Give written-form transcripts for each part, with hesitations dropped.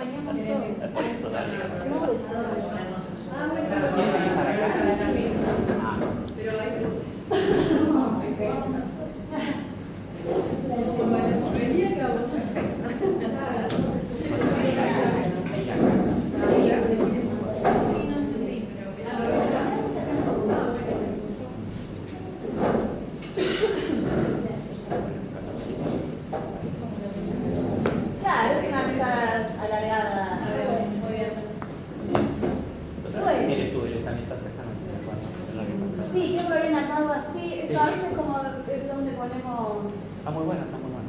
acompañamos todos. Claro, es una mesa alargada. Sí, yo lo había armado así. Esto a veces como es donde ponemos. Está muy bueno, está muy bueno.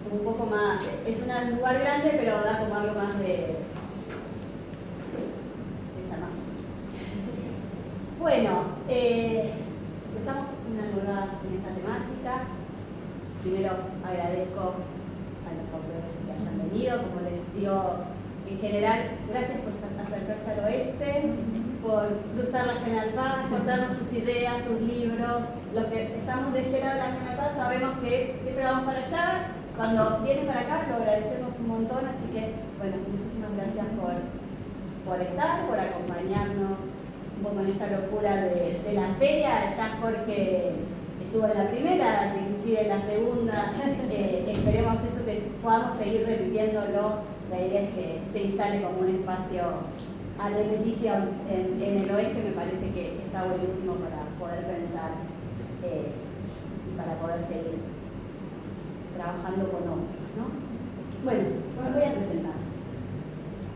Como un poco más. Es un lugar grande, pero da como algo más de tamaño. Bueno, empezamos una nueva mesa temática. Primero agradezco a los autores que hayan venido, como les digo, en general, gracias por acercarse al oeste, por cruzar la General Paz, por darnos sus ideas, sus libros. Los que estamos de este lado de la General Paz sabemos que siempre vamos para allá. Cuando vienen para acá lo agradecemos un montón, así que, bueno, muchísimas gracias por estar, por acompañarnos un poco en esta locura de la feria. Ya Jorge estuvo en la primera, inclusive en la segunda. Esperemos esto que podamos seguir repitiéndolo. La idea es que se instale como un espacio a repetición en el oeste. Me parece que está buenísimo para poder pensar y para poder seguir trabajando con otros, ¿no? Bueno, os voy a presentar.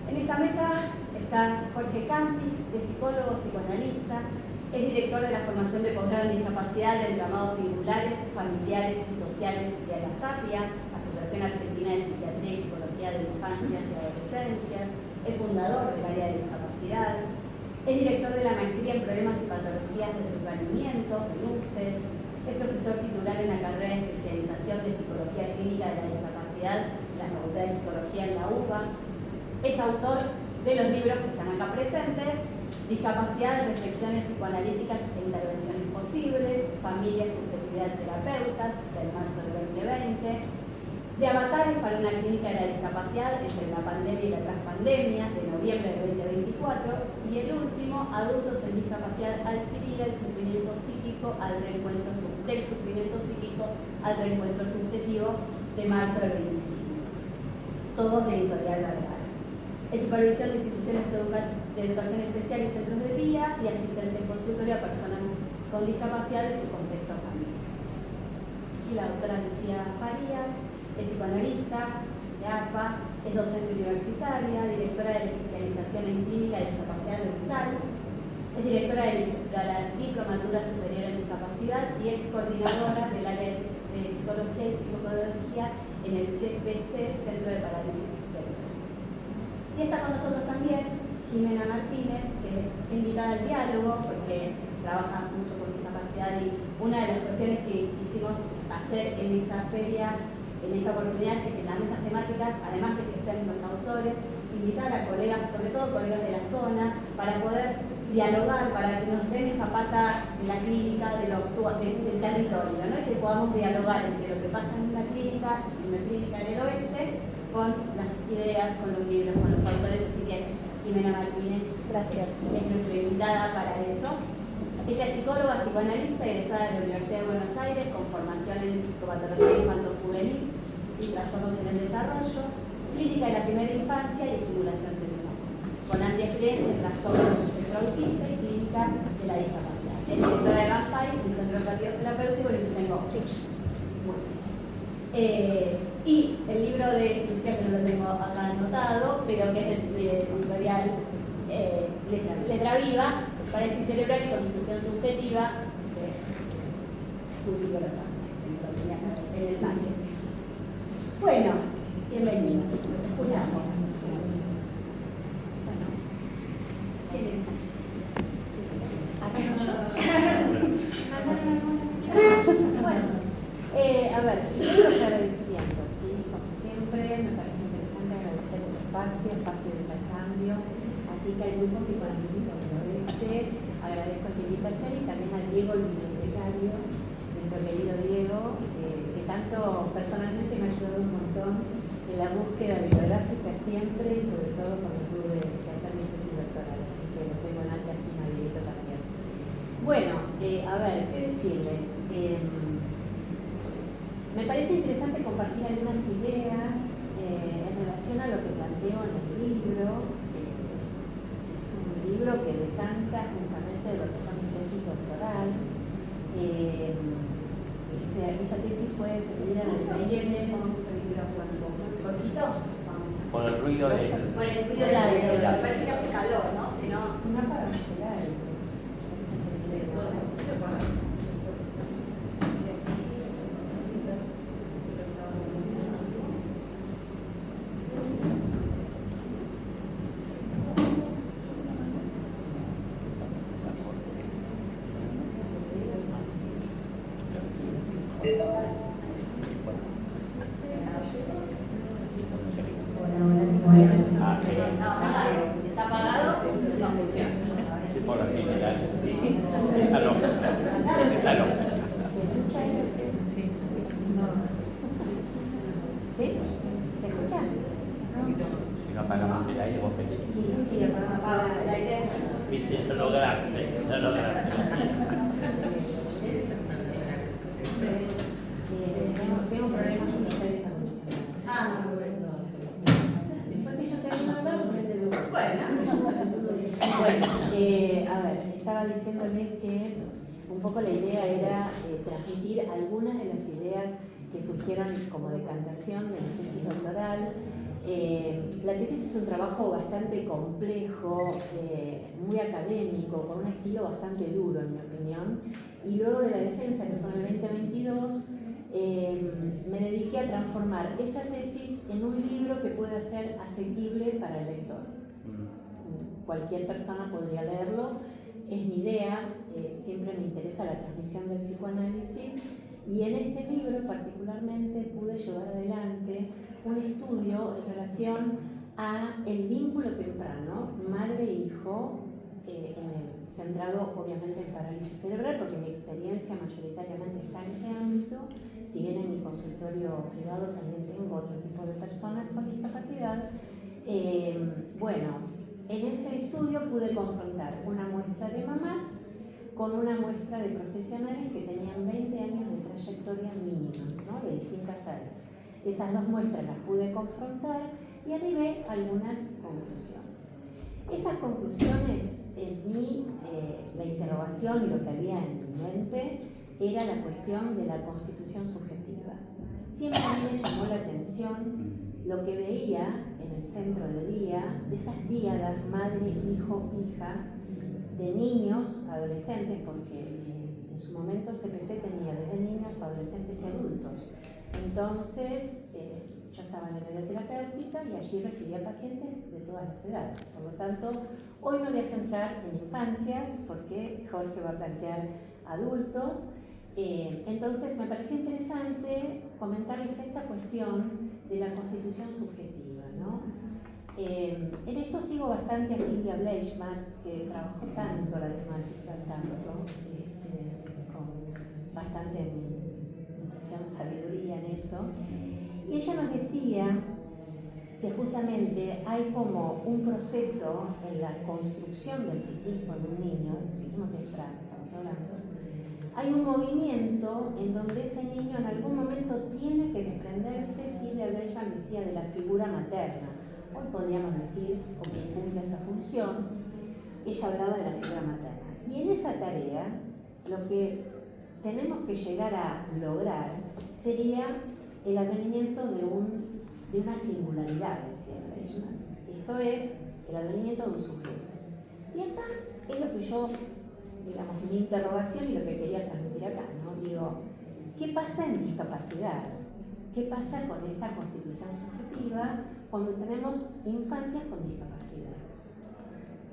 En esta mesa está Jorge Cantis, es psicólogo, psicoanalista, es director de la formación de posgrado en discapacidad de entramados singulares, familiares y sociales de la SAPIA, Asociación Argentina de Psiquiatría y Psicología de Infancias y Adolescencias, es fundador del área de discapacidad, es director de la maestría en problemas y patologías del entrenamiento, LUCES, es profesor titular en la carrera de especialización de Psicología Clínica de la Discapacidad, la Facultad de Psicología en la UBA, es autor de los libros que están acá presentes: Discapacidad, Reflexiones Psicoanalíticas e Intervenciones Posibles, Familia, Subjetividad, Terapeutas, del marzo del 2020, de Avatares para una Clínica de la Discapacidad entre la pandemia y la transpandemia, de noviembre del 2024, y el último, Adultos en Discapacidad Adquirida, el sufrimiento psíquico al reencuentro del sufrimiento psíquico al reencuentro subjetivo, de marzo del 25. Todos de Editorial Vergara. Es supervisión de instituciones de educación especial y centros de día y asistencia en consultorio a personas con discapacidad de su contexto familiar. Y la doctora Lucía Farías es psicoanalista de APA, es docente universitaria, directora de la especialización en clínica de discapacidad de USAL, es directora de la Diplomatura Superior en Discapacidad y es coordinadora del área de Psicología y Psicopedagogía en el CPC, Centro de Parálisis Cerebral. Y está con nosotros también Jimena Martínez, que es invitada al diálogo porque trabaja mucho con discapacidad, y una de las cuestiones que quisimos hacer en esta feria, en esta oportunidad, es que en las mesas temáticas, además de que estén los autores, invitar a colegas, sobre todo colegas de la zona, para poder dialogar, para que nos den esa pata de la clínica, del territorio, ¿no? Y que podamos dialogar entre lo que pasa en la clínica del oeste, con las ideas, con los libros, con los autores. Así que Jimena Martínez, gracias, es nuestra invitada para eso. Ella es psicóloga, psicoanalista, egresada de la Universidad de Buenos Aires, con formación en psicopatología infanto-juvenil y trastornos en el desarrollo, clínica de la primera infancia y estimulación temprana, con amplia experiencia en trastornos del espectro autista y clínica de la discapacidad. Es directora de GAFAI, un centro terapéutico en Ituzaingó. Sí. Y el libro de Lucía, que no lo tengo acá anotado, pero que es de editorial Letra Viva, Parálisis Cerebral y Constitución Subjetiva, que es su libro acá, en el Manche. Bueno, bienvenidos, los escuchamos. Bueno, ¿quién es? Bueno, a ver, primero los agradecimientos, ¿sí? Como siempre, me parece interesante agradecer el espacio de intercambio. Así que al grupo psicoanalítico del oeste agradezco esta invitación, y también a Diego, el bibliotecario, nuestro querido Diego, que tanto personalmente me ha ayudado un montón en la búsqueda bibliográfica siempre, y compartir algunas ideas en relación a lo que planteo en el libro. Es un libro que decanta justamente de lo que fue mi tesis doctoral. Esta tesis fue defendida en el taller. ¿Cómo se libro cortito? Por el ruido de... Por el ruido de la... Me parece que hace calor, ¿no? Si no... Una para esperar. Si está apagado, no funciona. Sí, por lo general. Es salón. Es salón. ¿Sí? ¿Se escucha? Si no apagamos el aire, vos feliz. Sí, Apaga el aire. Viste, lo lograste, lo lograste. Tengo problemas con los aires acondicionados. Ah, Después que yo termino de hablar, prende luego. bueno. A ver, estaba diciéndoles que un poco la idea era transmitir algunas de las ideas que surgieron como decantación de mi tesis doctoral. La tesis es un trabajo bastante complejo, muy académico, con un estilo bastante duro en mi opinión, y luego de la defensa, que fue en el 2022, me dediqué a transformar esa tesis en un libro que pueda ser asequible para el lector. Cualquier persona podría leerlo, es mi idea, siempre me interesa la transmisión del psicoanálisis, y en este libro particularmente pude llevar adelante un estudio en relación a el vínculo temprano, madre-hijo, centrado obviamente en parálisis cerebral, porque mi experiencia mayoritariamente está en ese ámbito. Si bien en mi consultorio privado también tengo otro tipo de personas con discapacidad, bueno, en ese estudio pude confrontar una muestra de mamás con una muestra de profesionales que tenían 20 años de trayectoria mínima, ¿no? De distintas áreas. Esas dos muestras las pude confrontar y arribé a algunas conclusiones. Esas conclusiones, en mí, la interrogación y lo que había en mi mente era la cuestión de la constitución subjetiva. Siempre a mí me llamó la atención lo que veía en el centro de día, de esas díadas madre, hijo, hija, de niños, adolescentes, porque en su momento CPC tenía desde niños, adolescentes y adultos. Entonces, yo estaba en el área terapéutica y allí recibía pacientes de todas las edades. Por lo tanto, hoy me voy a centrar en infancias, porque Jorge va a plantear adultos. Entonces, me pareció interesante comentarles esta cuestión de la constitución subjetiva, ¿no? En esto sigo bastante a Silvia Bleichmann, que trabajó tanto la temática, con bastante, en mi impresión, sabiduría en eso. Y ella nos decía que justamente hay como un proceso en la construcción del psiquismo de un niño, el psiquismo temprano, estamos hablando. Hay un movimiento en donde ese niño en algún momento tiene que desprenderse, Silvia Bleichmann decía, de la figura materna. Hoy podríamos decir, o que cumple esa función, ella hablaba de la figura materna. Y en esa tarea, lo que tenemos que llegar a lograr sería el advenimiento de una singularidad, decía Bleichmann. Esto es el advenimiento de un sujeto. Y acá es lo que yo, digamos, mi interrogación y lo que quería transmitir acá, ¿no? Digo, ¿qué pasa en discapacidad? ¿Qué pasa con esta constitución subjetiva cuando tenemos infancias con discapacidad?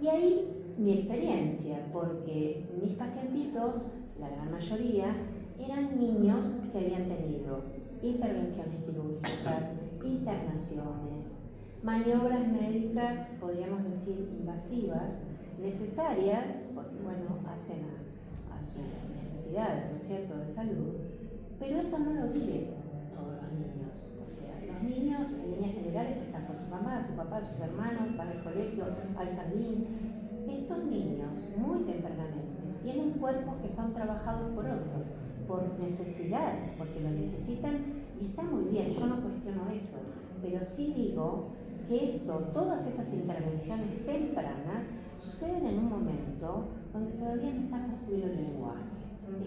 Y ahí mi experiencia, porque mis pacientitos, la gran mayoría, eran niños que habían tenido intervenciones quirúrgicas, internaciones, maniobras médicas, podríamos decir, invasivas, necesarias, porque bueno, hacen a sus necesidades, ¿no es cierto?, de salud, pero eso no lo viven todos los niños. O sea, los niños en líneas generales están con su mamá, su papá, sus hermanos, van al colegio, al jardín. Estos niños, muy tempranamente, tienen cuerpos que son trabajados por otros, por necesidad, porque lo necesitan Y está muy bien, yo no cuestiono eso, pero sí digo que todas esas intervenciones tempranas suceden en un momento donde todavía no está construido el lenguaje.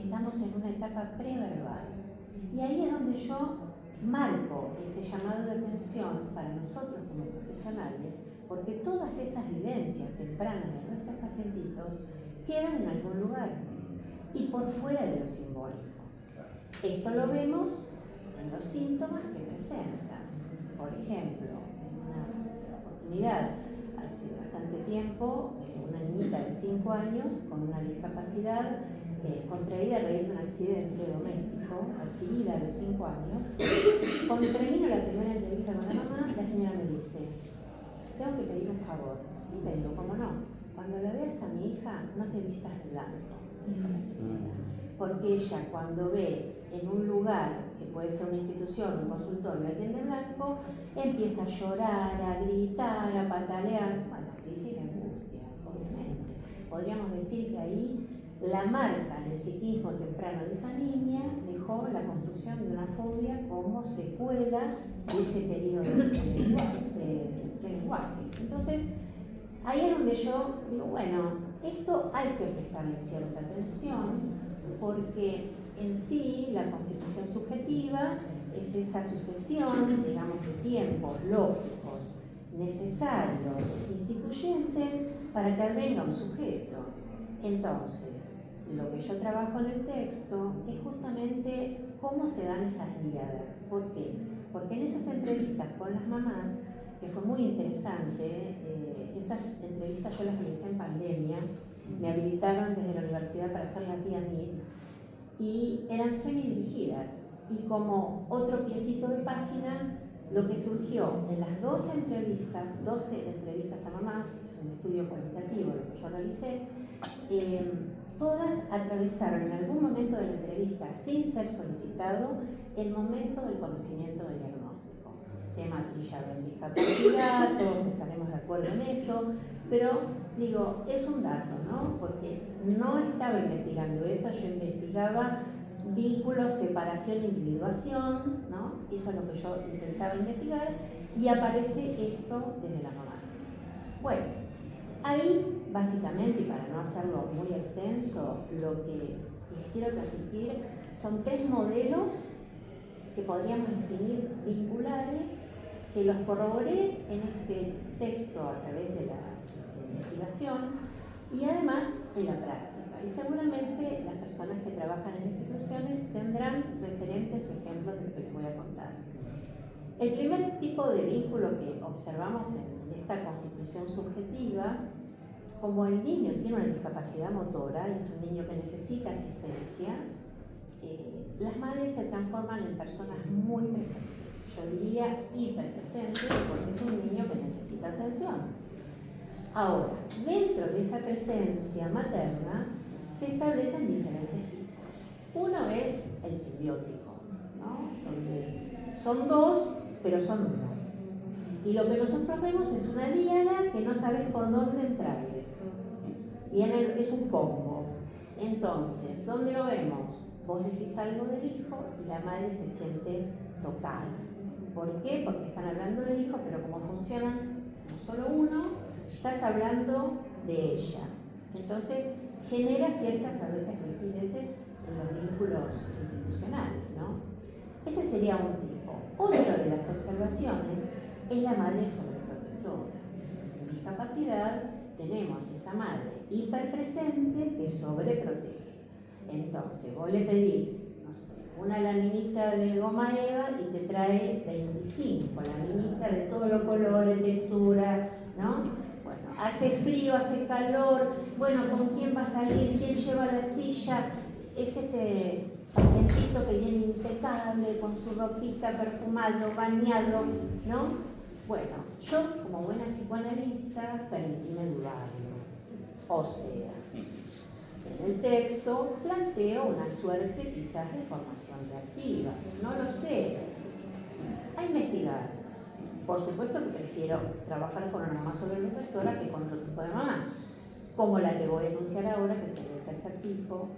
Estamos en una etapa preverbal. Y ahí es donde yo marco ese llamado de atención para nosotros como profesionales, porque todas esas vivencias tempranas de nuestros pacientitos quedan en algún lugar y por fuera de lo simbólico. Esto lo vemos en los síntomas que presentan. Por ejemplo, en una oportunidad hace bastante tiempo, una niñita de 5 años con una discapacidad contraída a raíz de un accidente doméstico, adquirida a los 5 años. Cuando termino la primera entrevista con la mamá, la señora me dice: tengo que pedir un favor. Sí, le digo, ¿cómo no? Cuando la veas a mi hija, no te vistas de blanco, dijo la señora. Porque ella, cuando ve en un lugar, que puede ser una institución, un consultorio, alguien de blanco, empieza a llorar, a gritar, a patalear. Bueno, crisis de angustia, obviamente. Podríamos decir que ahí la marca en el psiquismo temprano de esa niña dejó la construcción de una fobia como secuela de ese periodo de lenguaje. Entonces, ahí es donde yo digo, bueno, esto hay que prestarle cierta atención, porque en sí la constitución subjetiva es esa sucesión, digamos, de tiempos lógicos necesarios, instituyentes, para que advenga un sujeto. Entonces, lo que yo trabajo en el texto es justamente cómo se dan esas miradas. ¿Por qué? Porque en esas entrevistas con las mamás, que fue muy interesante, esas entrevistas yo las realicé en pandemia, me habilitaron desde la universidad para hacerlas vía Meet, y eran semidirigidas. Y como otro piecito de página, lo que surgió en las 12 entrevistas a mamás, es un estudio cualitativo lo que yo realicé, todas atravesaron en algún momento de la entrevista, sin ser solicitado, el momento del conocimiento del diagnóstico. Tema trillado en discapacidad, todos estaremos de acuerdo en eso, pero digo, es un dato, ¿no? Porque no estaba investigando eso, yo investigaba vínculos, separación, individuación, ¿no? Eso es lo que yo intentaba investigar, y aparece esto desde las mamás. Bueno, ahí básicamente, y para no hacerlo muy extenso, lo que les quiero transmitir son 3 modelos que podríamos definir vinculares, que los corroboré en este texto a través de la investigación y además en la práctica. Y seguramente las personas que trabajan en instituciones tendrán referentes o ejemplos de lo que les voy a contar. El primer tipo de vínculo que observamos en esta constitución subjetiva, como el niño tiene una discapacidad motora y es un niño que necesita asistencia, las madres se transforman en personas muy presentes. Yo diría hiperpresentes, porque es un niño que necesita atención. Ahora, dentro de esa presencia materna se establecen diferentes tipos. Uno es el simbiótico, ¿no? Donde son 2, pero son 1. Y lo que nosotros vemos es una diana que no sabes por dónde entrarle. Es un combo. Entonces, ¿dónde lo vemos? Vos decís algo del hijo y la madre se siente tocada. ¿Por qué? Porque están hablando del hijo, pero como funcionan no solo uno, estás hablando de ella. Entonces, genera ciertas, a veces, rigideces en los vínculos institucionales, ¿no? Ese sería un tipo. Otro de las observaciones es la madre sobreprotectora. En discapacidad tenemos esa madre hiperpresente que sobreprotege. Entonces, vos le pedís, no sé, una laminita de goma eva y te trae 25, laminita de todos los colores, textura, ¿no? Bueno, hace frío, hace calor, bueno, ¿con quién va a salir? ¿Quién lleva la silla? Es ese pacientito que viene impecable, con su ropita, perfumado, bañado, ¿no? Bueno, yo como buena psicoanalista permitíme dudarlo. O sea, en el texto planteo una suerte quizás de formación reactiva, no lo sé, a investigar. Por supuesto que prefiero trabajar con una mamá sobreprotectora que con otro tipo de mamás, como la que voy a enunciar ahora, que sería el tercer tipo,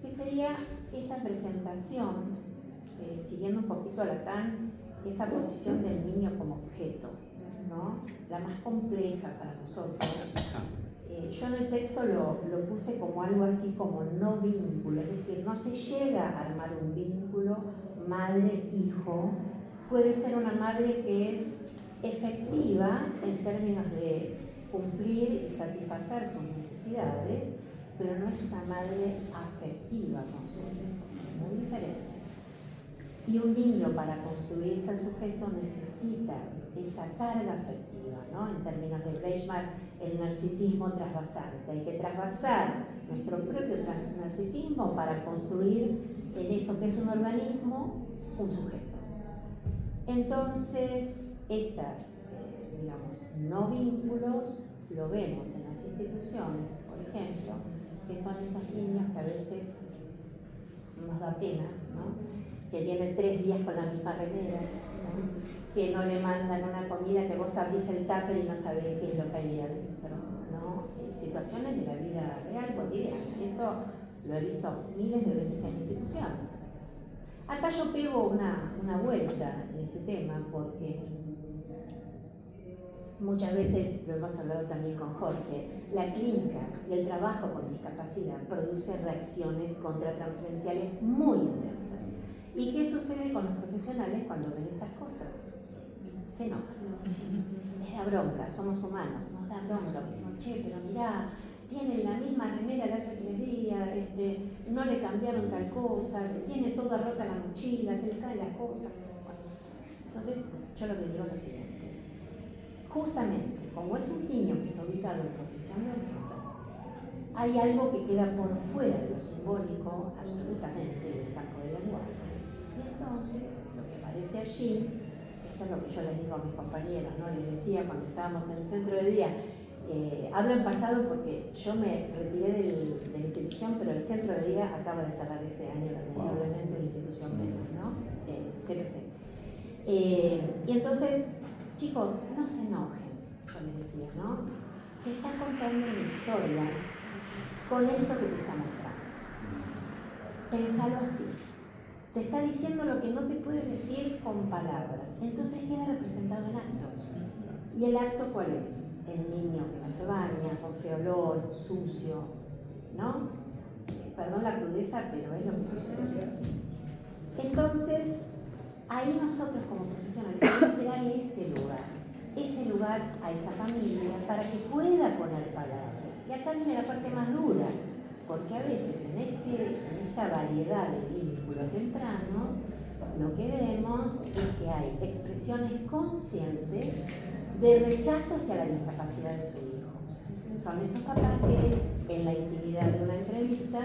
que sería esa presentación siguiendo un poquito a Lacan, esa posición del niño como objeto, ¿no? La más compleja para nosotros. Yo en el texto lo puse como algo así como no vínculo, es decir, no se llega a armar un vínculo madre-hijo. Puede ser una madre que es efectiva en términos de cumplir y satisfacer sus necesidades, pero no es una madre afectiva con su hijo, muy diferente. Y un niño para construirse al sujeto necesita esa carga afectiva, ¿no? En términos de Gleichmann, el narcisismo trasvasante. Hay que trasvasar nuestro propio narcisismo para construir en eso que es un organismo, un sujeto. Entonces, estas, digamos, no vínculos lo vemos en las instituciones, por ejemplo, que son esos niños que a veces nos da pena, ¿no? Que vienen 3 días con la misma remera, ¿no? Que no le mandan una comida, que vos abrís el tupper y no sabés qué es lo que hay adentro, ¿no? Situaciones de la vida real, cotidiana. Esto lo he visto miles de veces en la institución. Acá yo pego una vuelta en este tema porque muchas veces, lo hemos hablado también con Jorge, la clínica y el trabajo con discapacidad produce reacciones contratransferenciales muy intensas. ¿Y qué sucede con los profesionales cuando ven estas cosas? Se enojan. Les da bronca, somos humanos, nos da bronca. Decimos, che, pero mirá, tienen la misma remera de hace 3 días, no le cambiaron tal cosa, tiene toda rota la mochila, se le caen las cosas. Bueno, entonces, yo lo que digo es lo siguiente. Justamente, como es un niño que está ubicado en posición de objeto, hay algo que queda por fuera de lo simbólico, absolutamente, del campo del lenguaje. Y entonces, lo que aparece allí, esto es lo que yo les digo a mis compañeros, ¿no? Les decía cuando estábamos en el centro de día, hablo en pasado porque yo me retiré de la institución, pero el centro de día acaba de cerrar este año, lamentablemente, la institución menos, ¿no? CPC. Y entonces, chicos, no se enojen, yo les decía, ¿no? Te está contando una historia con esto que te está mostrando. Pensalo así. Te está diciendo lo que no te puede decir con palabras. Entonces queda representado en actos. ¿Y el acto cuál es? El niño que no se baña, con feo olor, sucio, ¿no? Perdón la crudeza, pero es lo que sucede. Entonces, ahí nosotros como profesionales tenemos que darle ese lugar a esa familia para que pueda poner palabras. Y acá viene la parte más dura, porque a veces en esta variedad de vínculos temprano, lo que vemos es que hay expresiones conscientes de rechazo hacia la discapacidad de su hijo. Son esos papás que en la intimidad de una entrevista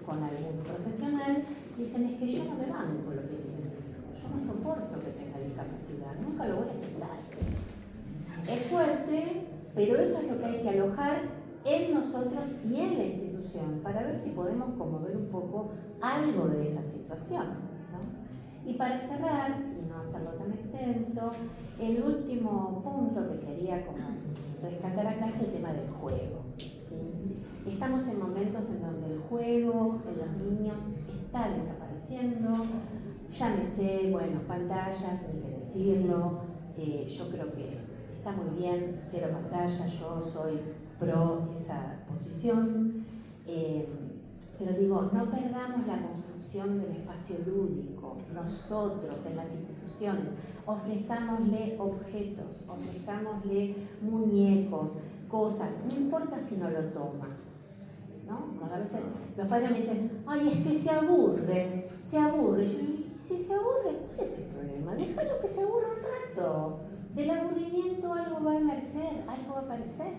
con algún profesional dicen, es que yo no me banco lo que tiene mi hijo, yo no soporto que tenga discapacidad, nunca lo voy a aceptar. Es fuerte, pero eso es lo que hay que alojar en nosotros y en la institución para ver si podemos como ver un poco algo de esa situación, ¿no? Y para cerrar, y no hacerlo tan extenso, el último punto que quería como rescatar acá es el tema del juego, ¿sí? Estamos en momentos en donde el juego en los niños está desapareciendo, llámese, bueno, pantallas, ni qué decirlo, yo creo que está muy bien, 0 pantalla, yo soy pro esa posición, pero digo, no perdamos la construcción del espacio lúdico, nosotros en las instituciones, ofrezcámosle objetos, ofrezcámosle muñecos, cosas, no importa si no lo toma, ¿no? Porque a veces los padres me dicen, ay, es que se aburre, yo digo, si se aburre, ¿cuál es el problema? Déjalo que se aburra un rato, del aburrimiento algo va a emerger, algo va a aparecer,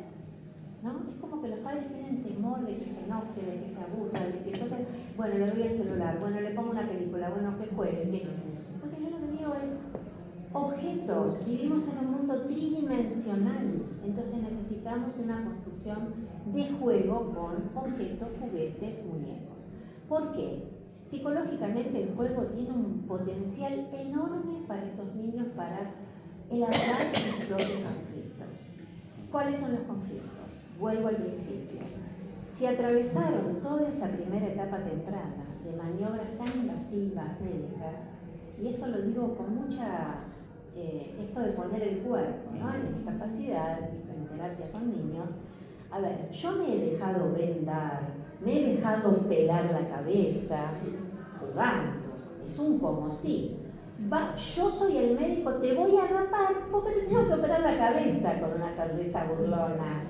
¿no? Es como que los padres tienen temor de que se enoje, de que se aburra, de que entonces, bueno, le doy el celular, bueno, le pongo una película, bueno, que juegue, que no. Entonces yo lo que digo es, objetos, vivimos en un mundo tridimensional, entonces necesitamos una construcción de juego con objetos, juguetes, muñecos. ¿Por qué? Psicológicamente el juego tiene un potencial enorme para estos niños para elaborar sus propios conflictos. ¿Cuáles son los conflictos? Vuelvo al principio. si atravesaron toda esa primera etapa temprana de maniobras tan invasivas, médicas, y esto lo digo con mucha, esto de poner el cuerpo, ¿no?, en discapacidad y en terapia con niños, a ver, yo me he dejado vendar, me he dejado pelar la cabeza, jugando, es un como sí. Yo soy el médico, te voy a rapar porque te tengo que operar la cabeza con una sonrisa burlona.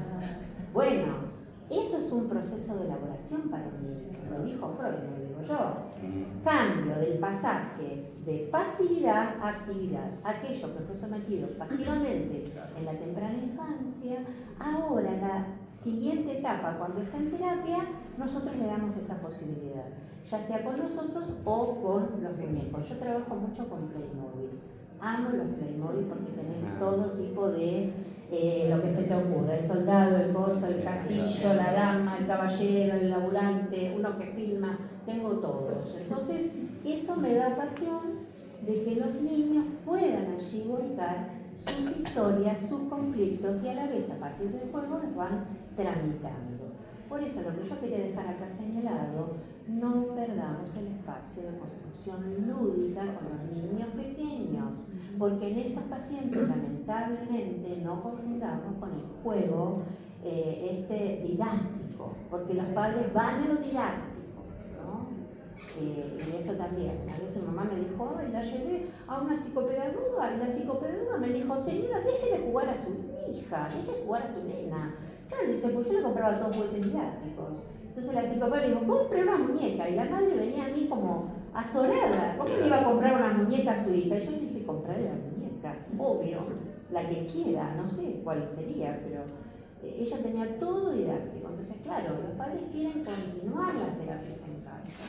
Bueno, eso es un proceso de elaboración para un niño, lo dijo Freud, no lo digo yo. Cambio del pasaje de pasividad a actividad. Aquello que fue sometido pasivamente en la temprana infancia, ahora en la siguiente etapa, cuando está en terapia, nosotros le damos esa posibilidad, ya sea con nosotros o con los muñecos. Yo trabajo mucho con Playmobil. Amo los Playmobil porque tenés todo tipo de lo que se te ocurra, el soldado, el coso, el castillo, la dama, el caballero, el laburante, uno que filma, tengo todos. Entonces, eso me da pasión de que los niños puedan allí volcar sus historias, sus conflictos y a la vez a partir del juego los van tramitando. Por eso lo que yo quería dejar acá señalado, no perdamos el espacio de construcción lúdica con los niños pequeños, porque en estos pacientes lamentablemente no confundamos con el juego didáctico, porque los padres van a lo didáctico, ¿no? Y esto también, a veces mi mamá me dijo, ay, la llevé a una psicopedagoga, y la psicopedagoga me dijo, señora, déjele jugar a su hija, déjele jugar a su nena. Claro, dice, pues yo le compraba todos juguetes didácticos. Entonces la psicóloga le dijo, compre una muñeca. Y la madre venía a mí como azorada. ¿Cómo le iba a comprar una muñeca a su hija? Y yo le dije, comprarle la muñeca, obvio, la que quiera, no sé cuál sería, pero ella tenía todo didáctico. Entonces, claro, los padres quieren continuar las terapias en casa.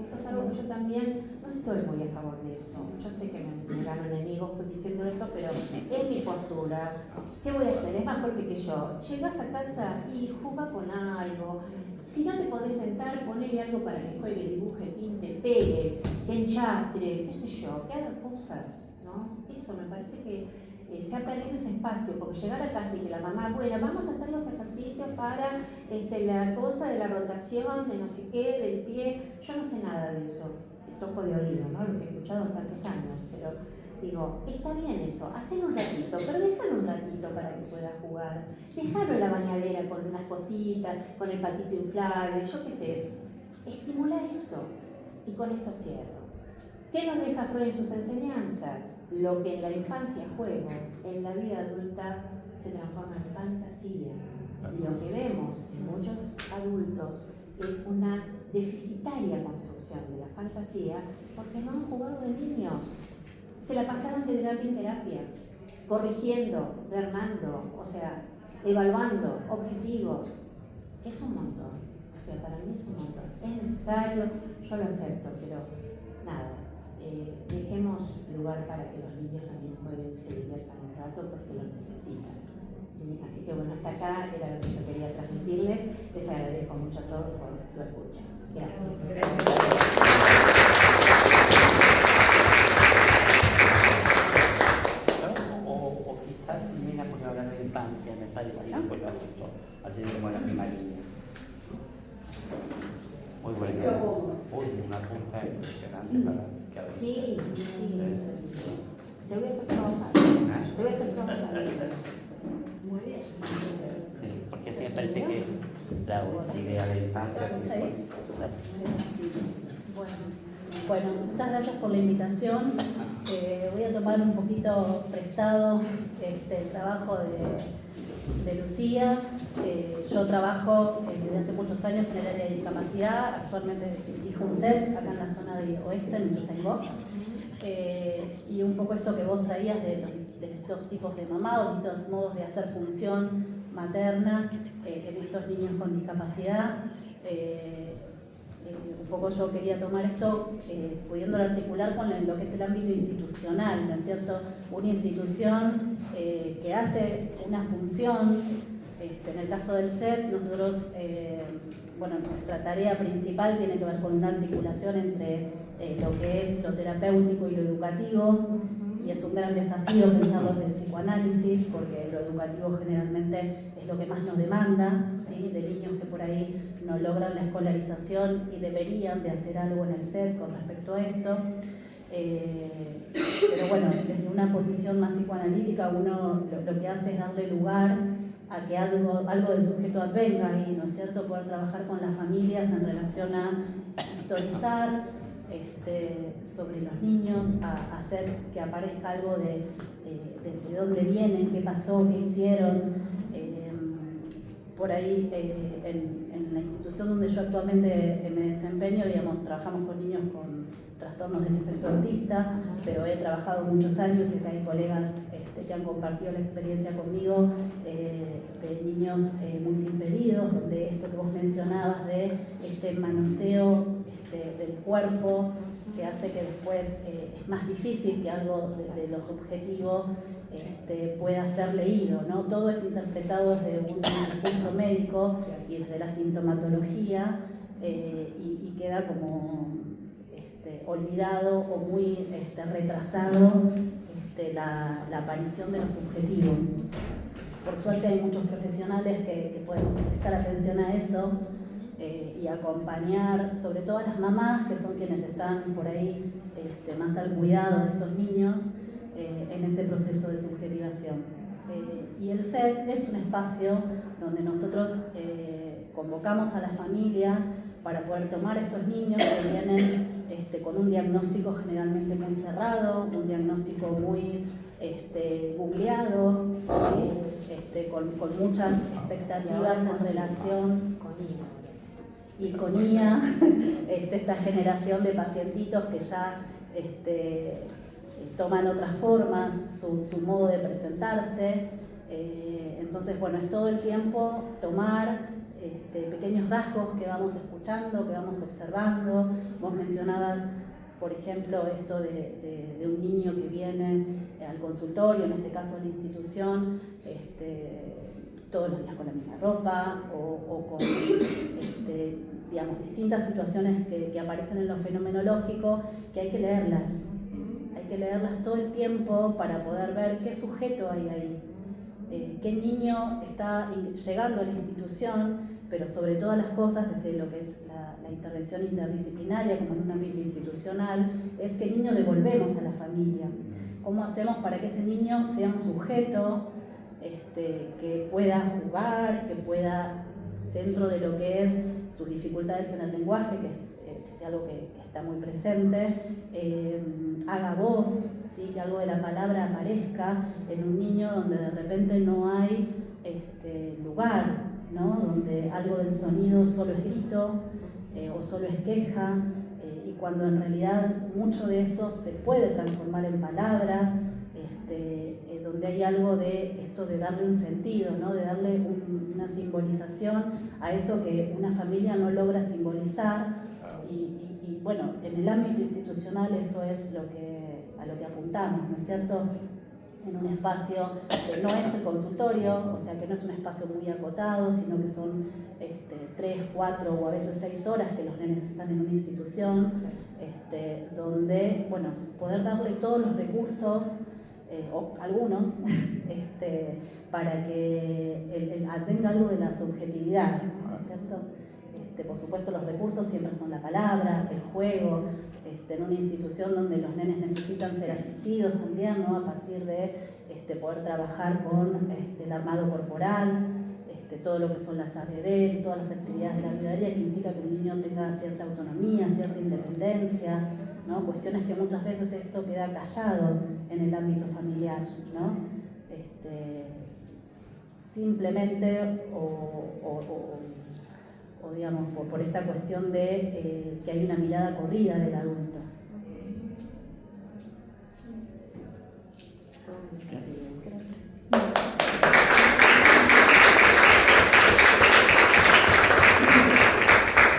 Eso es algo que yo también no estoy muy a favor de eso. Yo sé que me gano enemigos diciendo esto, pero es mi postura. ¿Qué voy a hacer? Es más fuerte que yo. Llegas a casa y juega con algo. Si no te podés sentar, ponele algo para que juegue, dibuje, pinte, pegue, que enchastre, qué sé yo, que haga cosas, ¿no? Eso me parece que se ha perdido ese espacio, porque llegar a casa y que la mamá, bueno, vamos a hacer los ejercicios para la cosa de la rotación, de no sé qué, del pie, yo no sé nada de eso, toco de oído, ¿no? Lo que he escuchado en tantos años, pero digo, está bien eso, hacelo un ratito, pero déjalo un ratito para que pueda jugar, déjalo en la bañadera con unas cositas, con el patito inflable, yo qué sé, estimula eso, y con esto cierro. ¿Qué nos deja Freud en sus enseñanzas? Lo que en la infancia es juego, en la vida adulta se transforma en fantasía. Y lo que vemos en muchos adultos es una deficitaria construcción de la fantasía porque no han jugado de niños. Se la pasaron de terapia en terapia, corrigiendo, rearmando, o sea, evaluando, objetivos. Es un montón. O sea, para mí es un montón. Es necesario, yo lo acepto, pero nada. Dejemos lugar para que los niños también jueguen y se diviertan un rato porque lo necesitan. ¿Sí? Así que bueno, hasta acá era lo que yo quería transmitirles. Les agradezco mucho a todos por su escucha. Gracias. O quizás, mira, porque hablar de infancia, me parece, y después lo adulto, así como la misma línea. Muy bueno. Uy, una punta impresionante para que haga. Sí. Te voy a hacer trabajar. Te voy a hacer trabajar. Muy bien. Sí, porque sí me parece que la idea de infancia Bueno, muchas gracias por la invitación. Voy a tomar un poquito prestado el trabajo de Lucía. Yo trabajo desde hace muchos años en el área de discapacidad. Actualmente dirijo un CEP acá en la zona de oeste, en Ituzaingó. Y un poco esto que vos traías de estos tipos de mamá o distintos modos de hacer función materna en estos niños con discapacidad. Un poco yo quería tomar esto pudiéndolo articular con lo que es el ámbito institucional, ¿no es cierto? Una institución que hace una función, en el caso del CEP, nosotros, bueno, nuestra tarea principal tiene que ver con una articulación entre lo que es lo terapéutico y lo educativo. y es un gran desafío pensarlo desde el psicoanálisis, porque lo educativo generalmente es lo que más nos demanda, ¿sí? De niños que por ahí no logran la escolarización y deberían de hacer algo en el SED con respecto a esto. Pero bueno, desde una posición más psicoanalítica uno lo que hace es darle lugar a que algo del sujeto advenga ahí, ¿no es cierto? Poder trabajar con las familias en relación a historizar sobre los niños, a hacer que aparezca algo de dónde vienen, qué pasó, qué hicieron. Por ahí, en la institución donde yo actualmente me desempeño, digamos, trabajamos con niños con trastornos del espectro autista, pero he trabajado muchos años y acá hay colegas que han compartido la experiencia conmigo de niños multiimpedidos, donde esto que vos mencionabas de este manoseo del cuerpo, que hace que después es más difícil que algo de lo subjetivo pueda ser leído, ¿no? Todo es interpretado desde un recurso médico y desde la sintomatología y queda como olvidado o muy retrasado la aparición de lo subjetivo. Por suerte hay muchos profesionales que podemos prestar atención a eso y acompañar, sobre todo a las mamás, que son quienes están por ahí más al cuidado de estos niños en ese proceso de subjetivación. Y el SED es un espacio donde nosotros convocamos a las familias para poder tomar estos niños que vienen con un diagnóstico generalmente muy cerrado, un diagnóstico muy googleado, con muchas expectativas en relación con IA, esta generación de pacientitos que ya toman otras formas, su modo de presentarse. Entonces, bueno, es todo el tiempo tomar pequeños rasgos que vamos escuchando, que vamos observando. Vos mencionabas, por ejemplo, esto de un niño que viene al consultorio, en este caso a la institución, todos los días con la misma ropa o con digamos, distintas situaciones que aparecen en lo fenomenológico, que hay que leerlas. Hay que leerlas todo el tiempo para poder ver qué sujeto hay ahí, qué niño está llegando a la institución, pero sobre todas las cosas, desde lo que es la intervención interdisciplinaria, como en un ámbito institucional, es qué niño devolvemos a la familia. ¿Cómo hacemos para que ese niño sea un sujeto que pueda jugar, que pueda, dentro de lo que es sus dificultades en el lenguaje, que es algo que está muy presente, haga voz, ¿sí? Que algo de la palabra aparezca en un niño donde de repente no hay lugar, ¿no? Donde algo del sonido solo es grito o solo es queja, y cuando en realidad mucho de eso se puede transformar en palabra, donde hay algo de esto de darle un sentido, ¿no? De darle una simbolización a eso que una familia no logra simbolizar. Y bueno, en el ámbito institucional eso es a lo que apuntamos, ¿no es cierto? En un espacio que no es el consultorio, o sea que no es un espacio muy acotado, sino que son 3, 4 o a veces 6 horas que los nenes están en una institución, donde, bueno, poder darle todos los recursos, o algunos, para que tenga algo de la subjetividad, ¿no es cierto? Por supuesto, los recursos siempre son la palabra, el juego, en una institución donde los nenes necesitan ser asistidos también, ¿no? A partir de poder trabajar con el armado corporal, todo lo que son las ABD, todas las actividades de la vida diaria que implica que un niño tenga cierta autonomía, cierta independencia, ¿no? Cuestiones que muchas veces esto queda callado en el ámbito familiar, ¿no? Simplemente o digamos, por esta cuestión de que hay una mirada corrida del adulto.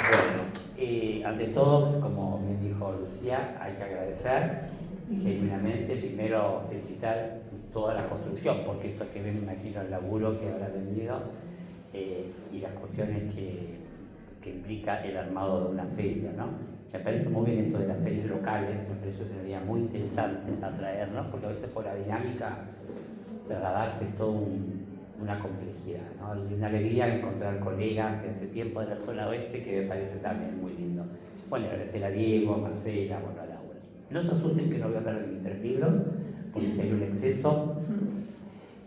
Bueno, ante todo, como bien dijo Lucía, hay que agradecer genuinamente, primero felicitar toda la construcción, porque esto que ven, me imagino el laburo que habrá tenido y las cuestiones que implica el armado de una feria, ¿no? Me parece muy bien esto de las ferias locales, me parece una idea muy interesante atraernos, porque a veces por la dinámica trasladarse es toda una complejidad, ¿no? Y una alegría encontrar colegas que hace tiempo de la zona oeste que me parece también muy lindo. Bueno, agradecer a Diego, a Marcela, bueno, a Laura. No se asusten que no voy a hablar de mis 3 libros, porque si hay un exceso,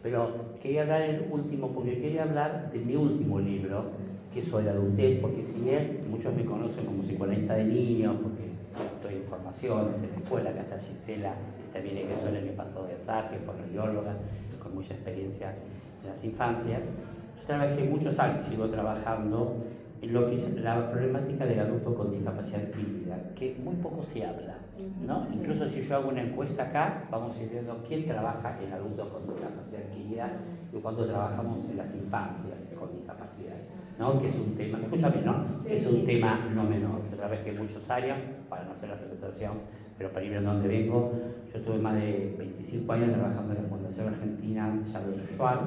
pero quería hablar porque quería hablar de mi último libro, que es sobre la adultez, porque si bien muchos me conocen como psicoanalista de niños, porque estoy en formaciones en la escuela, acá está Gisela, que también egresó el año pasado de ASAC, que fue radióloga, con mucha experiencia en las infancias. Yo trabajé muchos años, sigo trabajando en lo que es la problemática del adulto con discapacidad adquirida, que muy poco se habla, ¿no? Sí. Incluso si yo hago una encuesta acá, vamos a ir viendo quién trabaja en adultos con discapacidad adquirida y cuando trabajamos en las infancias con discapacidad, ¿no? Que es un tema, escúchame, ¿no? Sí, es un tema no menor. Yo trabajé muchos años, para no hacer la presentación, pero para ir a donde vengo, yo tuve más de 25 años trabajando en la Fundación Argentina Charles Schwab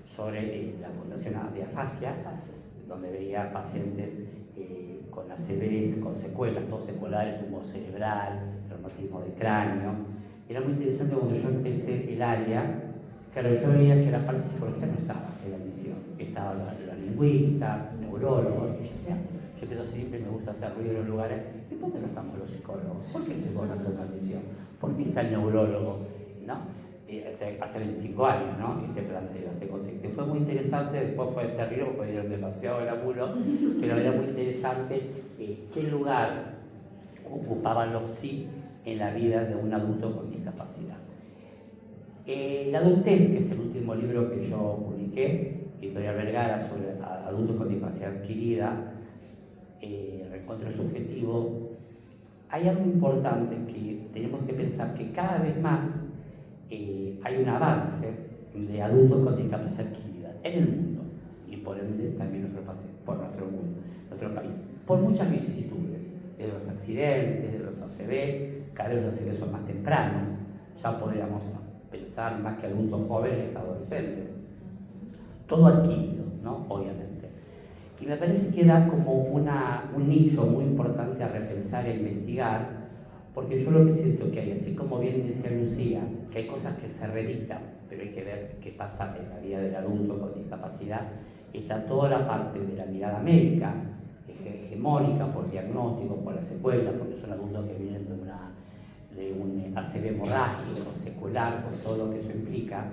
sobre la Fundación de Afasia, donde veía pacientes con ACVs, con secuelas, todo secuelares, tumor cerebral, traumatismo de cráneo. Era muy interesante cuando yo empecé el área, claro, yo veía que la parte de psicología no estaba en la misión, estaba la lingüista, neurólogos, y yo decía, yo que siempre me gusta hacer ruido en los lugares, ¿y por qué no estamos los psicólogos? ¿Por qué el psicólogo no está en la misión? ¿Por qué está el neurólogo? ¿No? Hace 25 años, ¿no? Este planteo, este contexto. Fue muy interesante, después fue terrible porque dieron demasiado el apuro, pero era muy interesante qué lugar ocupaban los psi en la vida de un adulto con discapacidad. La adultez, que es el último libro que yo publiqué, Editorial Vergara, sobre adultos con discapacidad adquirida, reencuentro subjetivo, hay algo importante que tenemos que pensar que cada vez más hay un avance de adultos con discapacidad adquirida en el mundo y por ende también por nuestro país, por muchas vicisitudes, de los accidentes, de los ACV, cada vez los ACV son más tempranos, ya podríamos pensar más que adultos jóvenes que adolescentes, todo adquirido, ¿no? Obviamente. Y me parece que da como un nicho muy importante a repensar e investigar, porque yo lo que siento que hay, así como bien decía Lucía, que hay cosas que se reeditan, pero hay que ver qué pasa en la vida del adulto con discapacidad, está toda la parte de la mirada médica, hegemónica, por diagnóstico, por las secuelas, porque son adultos que vienen de un ACV hemorrágico, secular, por todo lo que eso implica,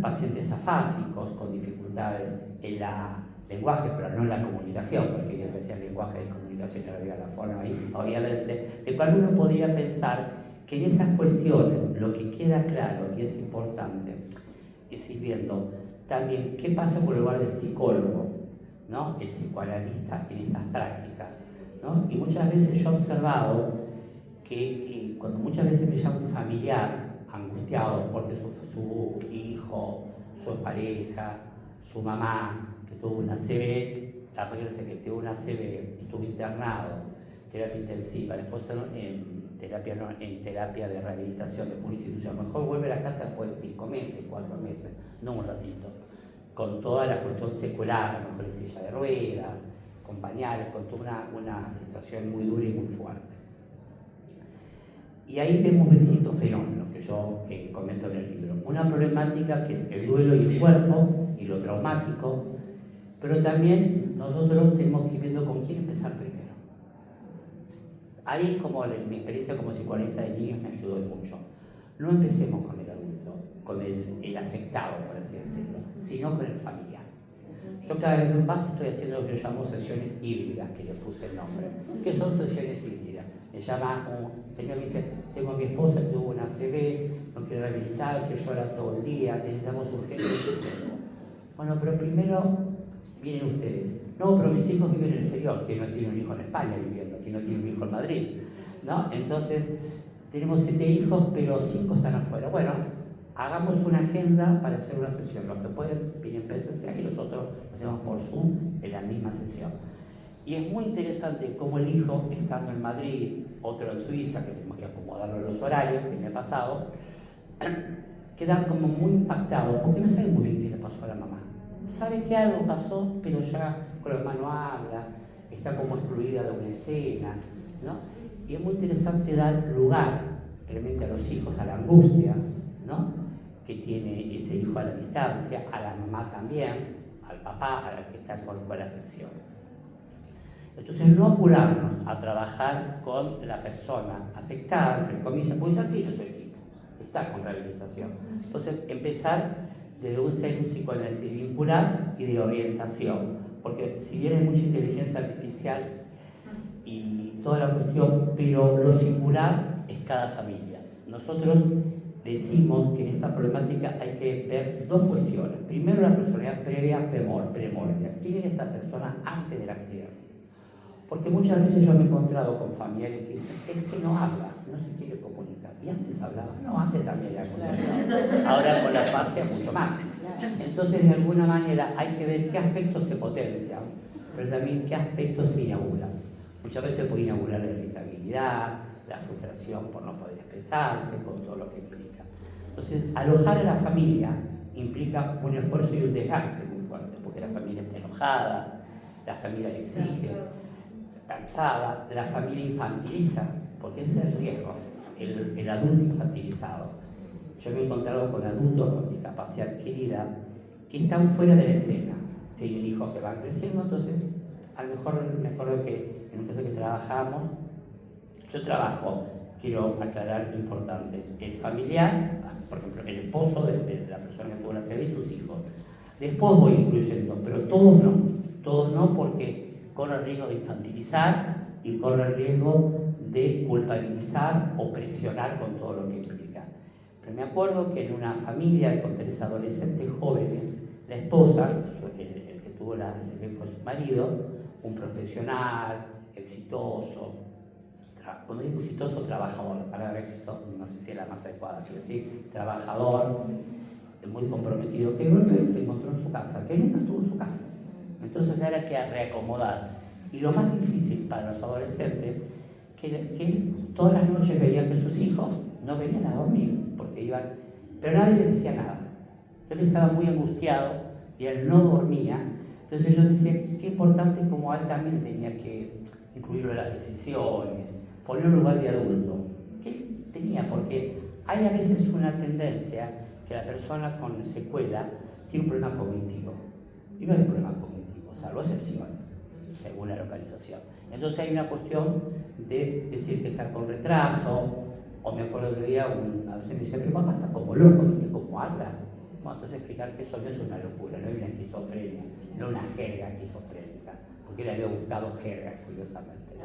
pacientes afásicos con dificultades en la lenguaje, pero no en la comunicación, porque yo decía lenguaje de comunicación, no había la forma ahí, obviamente, de cual uno podría pensar que en esas cuestiones lo que queda claro y es importante es ir viendo también qué pasa por el lugar del psicólogo, ¿no? El psicoanalista en estas prácticas, ¿no? Y muchas veces yo he observado que cuando muchas veces me llama un familiar angustiado porque su hijo, su pareja, su mamá, que tuvo una ACV, la persona que tuvo una ACV, estuvo internado, terapia intensiva, después en terapia de rehabilitación de una institución, mejor vuelve a la casa después de 5 meses, 4 meses, no un ratito, con toda la cuestión secular, mejor en silla de ruedas, con pañales, con toda una situación muy dura y muy fuerte. Y ahí vemos distintos fenómenos que yo comento en el libro. Una problemática que es el duelo y el cuerpo y lo traumático, pero también nosotros tenemos que ir viendo con quién empezar primero. Ahí como mi experiencia como psicoanalista de niños me ayudó mucho. No empecemos con el adulto, con el afectado, por así decirlo, sino con el familiar. Yo cada vez más estoy haciendo lo que yo llamo sesiones híbridas, que le puse el nombre. ¿Qué son sesiones híbridas? Me llama un señor, me dice, tengo a mi esposa, tuvo una ACV, no quiere rehabilitarse, llora todo el día, necesitamos urgente. Bueno, pero primero vienen ustedes. No, pero mis hijos viven en el exterior, que no tiene un hijo en España viviendo, que no tiene un hijo en Madrid, ¿no? Entonces, tenemos 7 hijos, pero 5 están afuera. Bueno, hagamos una agenda para hacer una sesión. Los que pueden vienen presencial y los otros lo hacemos por Zoom en la misma sesión. Y es muy interesante cómo el hijo, estando en Madrid, otro en Suiza, que tenemos que acomodarlo en los horarios, que me ha pasado, quedan como muy impactados, porque no saben muy bien qué le pasó a la mamá. Sabe que algo pasó, pero ya con la mamá no habla, está como excluida de una escena, ¿no? Y es muy interesante dar lugar realmente a los hijos, a la angustia, ¿no?, que tiene ese hijo a la distancia, a la mamá también, al papá, a la que está con la afección. Entonces, no apurarnos a trabajar con la persona afectada, entre comillas, pues ya tiene su equipo, está con rehabilitación. Entonces, empezar desde un psicoanálisis vincular y de orientación, porque si bien hay mucha inteligencia artificial y toda la cuestión, pero lo singular es cada familia. Nosotros decimos que en esta problemática hay que ver dos cuestiones. Primero, la personalidad previa, premoria. ¿Quién era esta persona antes del accidente? Porque muchas veces yo me he encontrado con familiares que dicen, es que no habla, no se quiere comunicar. Y antes hablaba, no, antes también era comunicado. Ahora con la fascia mucho más. Entonces, de alguna manera, hay que ver qué aspectos se potencian, pero también qué aspectos se inauguran. Muchas veces puede inaugurar la irritabilidad, la frustración por no poder expresarse, con todo lo que implica. Entonces, alojar a la familia implica un esfuerzo y un desgaste muy fuerte, porque la familia está enojada, la familia le exige, cansada, la familia infantiliza, porque ese es el riesgo, el adulto infantilizado. Yo me he encontrado con adultos con discapacidad adquirida que están fuera de la escena, tienen hijos que van creciendo, entonces a lo mejor me acuerdo que en un caso que trabajamos, yo trabajo, quiero aclarar lo importante, el familiar, por ejemplo, el esposo de la persona que tuvo la CV y sus hijos. Después voy incluyendo, pero todos no porque corre el riesgo de infantilizar y corre el riesgo de culpabilizar o presionar con todo lo que implica. Pero me acuerdo que en una familia con 3 adolescentes jóvenes, la esposa, el que tuvo la CV fue su marido, un profesional, exitoso. Cuando digo exitoso, trabajador, la palabra éxito no sé si es la más adecuada, quiero decir, trabajador, muy comprometido, que de golpe se encontró en su casa, que nunca estuvo en su casa. Entonces era que reacomodar. Y lo más difícil para los adolescentes, que todas las noches veían que sus hijos no venían a dormir, porque iban, pero nadie le decía nada. Yo estaba muy angustiado y él no dormía. Entonces yo decía, qué importante como él también tenía que incluirlo en las decisiones, ponerlo en lugar de adulto. ¿Qué tenía? Porque hay a veces una tendencia que la persona con secuela tiene un problema cognitivo. Y no hay un problema cognitivo, salvo excepciones, según la localización. Entonces hay una cuestión de decir que está con retraso, o me acuerdo otro día, a veces me dice, pero mamá está como loco, ¿viste cómo habla? Bueno, entonces explicar que eso no es una locura, no es una esquizofrenia, no una jerga esquizofrénica, porque él había buscado jerga, curiosamente, ¿no?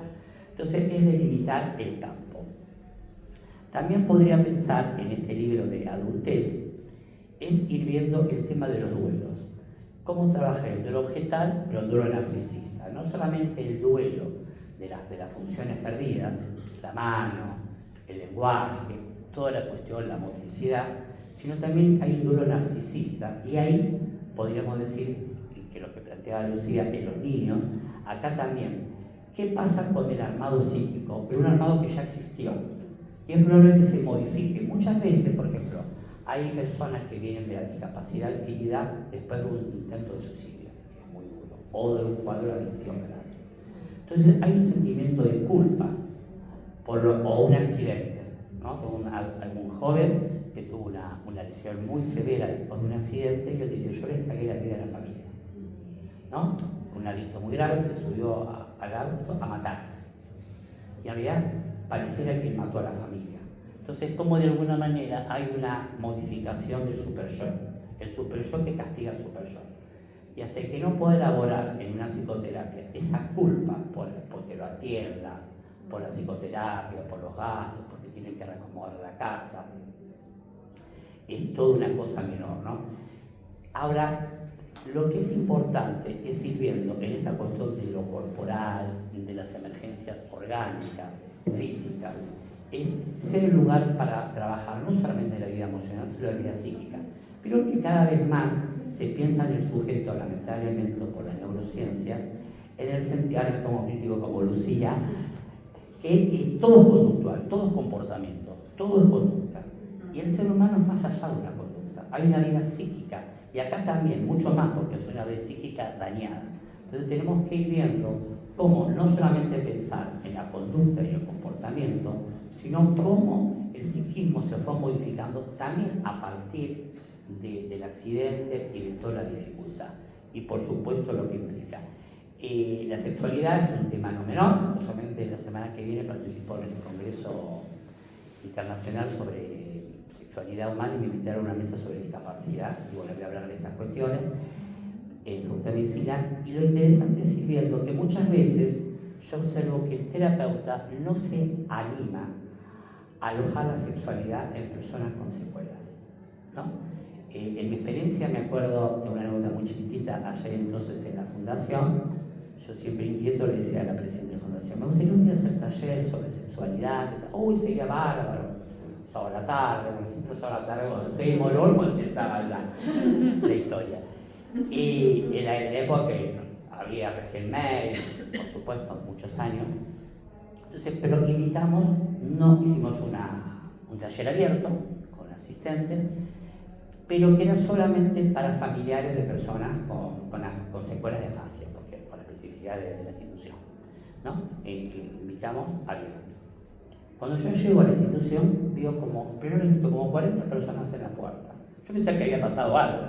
Entonces es delimitar el campo. También podría pensar en este libro de adultez, es ir viendo el tema de los duelos. Cómo trabajar el duelo objetal, pero el duelo narcisista. No solamente el duelo de las funciones perdidas, la mano, el lenguaje, toda la cuestión, la motricidad, sino también que hay un duelo narcisista. Y ahí podríamos decir que lo que planteaba Lucía en los niños, acá también, ¿qué pasa con el armado psíquico? Pero un armado que ya existió. Y es probable que se modifique. Muchas veces, por ejemplo, hay personas que vienen de la discapacidad adquirida después de un intento de suicidio, que es muy duro, o de un cuadro de adicción grave. Entonces hay un sentimiento de culpa o un accidente, ¿no? Algún joven que tuvo una lesión muy severa después de un accidente y él dice, yo les cagué la vida a la familia, ¿no? Un adicto muy grave que se subió al auto a matarse. Y en realidad pareciera que mató a la familia. Entonces, como de alguna manera hay una modificación del super-yo, el super-yo que castiga al super-yo. Y hasta que no pueda elaborar en una psicoterapia esa culpa porque lo atienda, por la psicoterapia, por los gastos, porque tienen que reacomodar la casa, es toda una cosa menor, ¿no? Ahora, lo que es importante es ir viendo en esta cuestión de lo corporal, de las emergencias orgánicas, físicas, es ser el lugar para trabajar no solamente en la vida emocional, sino en la vida psíquica, pero que cada vez más se piensa en el sujeto, lamentablemente por las neurociencias, en el sentido, ahora como crítico como Lucía, que todo es conductual, todo es comportamiento, todo es conducta. Y el ser humano es más allá de una conducta, hay una vida psíquica, y acá también, mucho más, porque es una vida psíquica dañada. Entonces tenemos que ir viendo cómo no solamente pensar en la conducta y el comportamiento, sino cómo el psiquismo se fue modificando también a partir del accidente y de toda la dificultad. Y por supuesto lo que implica. La sexualidad es un tema no menor. Justamente la semana que viene participo en el Congreso Internacional sobre Sexualidad Humana y me invitaron a una mesa sobre discapacidad. Y bueno, voy a hablar de estas cuestiones en Facultad de Medicina. Y lo interesante es ir viendo que muchas veces yo observo que el terapeuta no se anima a alojar la sexualidad en personas con secuelas, ¿no? En mi experiencia me acuerdo de una anécdota muy chiquitita, allá entonces en la fundación, yo siempre inquieto le decía a la presidenta de la fundación, me gustaría un día hacer taller sobre sexualidad, uy, sería bárbaro, sábado a la tarde, bueno, siempre sábado a la tarde, cuando estoy en Molón, cuando estaba la historia. Y en la época que había recién mail, por supuesto, muchos años, entonces, pero invitamos, no hicimos un taller abierto con asistentes, pero que era solamente para familiares de personas con secuelas de fascia, porque por la especificidad de la institución, ¿no? Invitamos a bien. Cuando yo llego a la institución, veo como 40 personas en la puerta. Yo pensé que había pasado algo.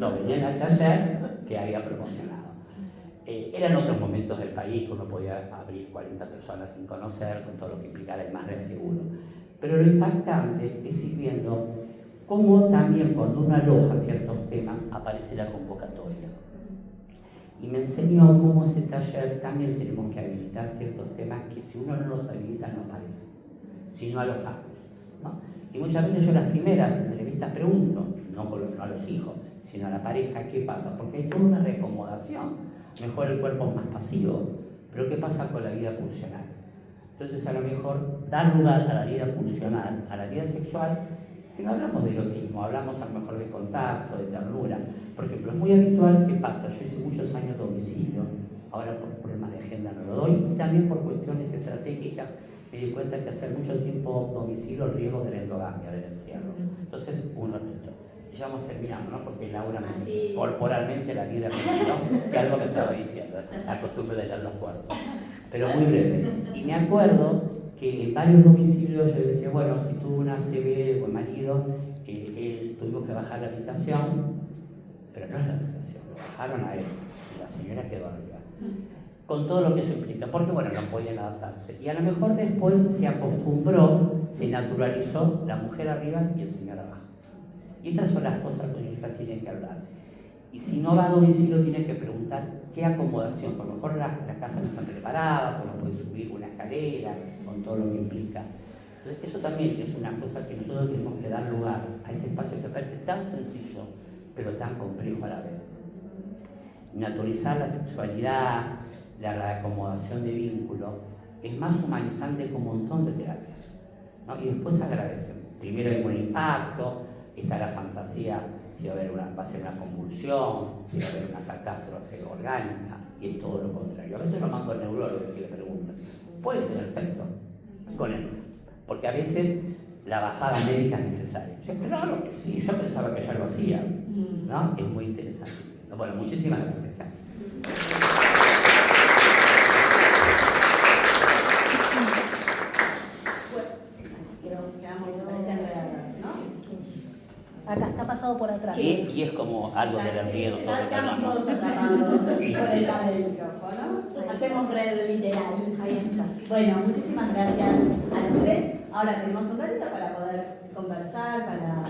No, venían al taller que había promocionado. Eran otros momentos del país que uno podía abrir 40 personas sin conocer, con todo lo que implicara el más reaseguro. Pero lo impactante es ir viendo cómo también cuando uno aloja ciertos temas aparece la convocatoria. Y me enseñó cómo ese taller también tenemos que habilitar ciertos temas que si uno no los habilita no aparecen, si no alojamos, ¿no? Y muchas veces yo en las primeras entrevistas pregunto, no a los hijos, sino a la pareja, ¿qué pasa? Porque hay toda una reacomodación. Mejor el cuerpo es más pasivo, pero ¿qué pasa con la vida pulsional? Entonces a lo mejor dar lugar a la vida pulsional, a la vida sexual, que no hablamos de erotismo, hablamos a lo mejor de contacto, de ternura. Por ejemplo, es muy habitual que pasa, yo hice muchos años domicilio, ahora por problemas de agenda no lo doy, y también por cuestiones estratégicas me di cuenta que hacer mucho tiempo domicilio el riesgo de la endogamia, del encierro. Entonces, un ratito. Ya vamos terminando, ¿no? Porque Laura corporalmente la vida ¿no? Que algo me estaba diciendo, la costumbre de leer los cuerpos. Pero muy breve. Y me acuerdo que en varios domicilios yo decía, bueno, si tuvo una ACV o el marido, él tuvimos que bajar la habitación, pero no es la habitación, lo bajaron a él y la señora quedó arriba. Con todo lo que eso implica, porque bueno, no podían adaptarse. Y a lo mejor después se acostumbró, se naturalizó la mujer arriba y el señor abajo. Y estas son las cosas que los hijas tienen que hablar. Y si no va a domicilio, tiene que preguntar qué acomodación. Por lo mejor las casas no están preparadas, o no puede subir una escalera, con todo lo que implica. Entonces, eso también es una cosa que nosotros tenemos que dar lugar a ese espacio que parece tan sencillo, pero tan complejo a la vez. Naturalizar la sexualidad, la acomodación de vínculo, es más humanizante que un montón de terapias, ¿no? Y después agradecen. Primero hay un impacto, está la fantasía, si va a ser una convulsión, si va a haber una catástrofe orgánica, y es todo lo contrario. A veces lo mando al neurólogo que le preguntan, ¿puede tener sexo con él? Porque a veces la bajada médica es necesaria. Yo, claro que sí, yo pensaba que ya lo hacía, ¿no? Es muy interesante. Bueno, muchísimas gracias. Acá está pasado por atrás. Sí, y es como algo de la riego. Estamos atrapados por el lado del micrófono. Hacemos red literal. Ahí está. Bueno, muchísimas gracias a los tres. Ahora tenemos un ratito para poder conversar, para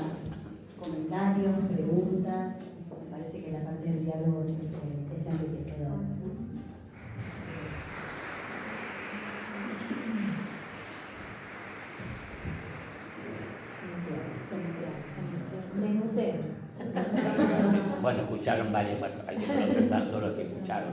comentarios, preguntas. Me parece que la parte del diálogo es enriquecedora. Desmuteo. Bueno, escucharon varios, bueno, hay que procesar todo lo que escucharon.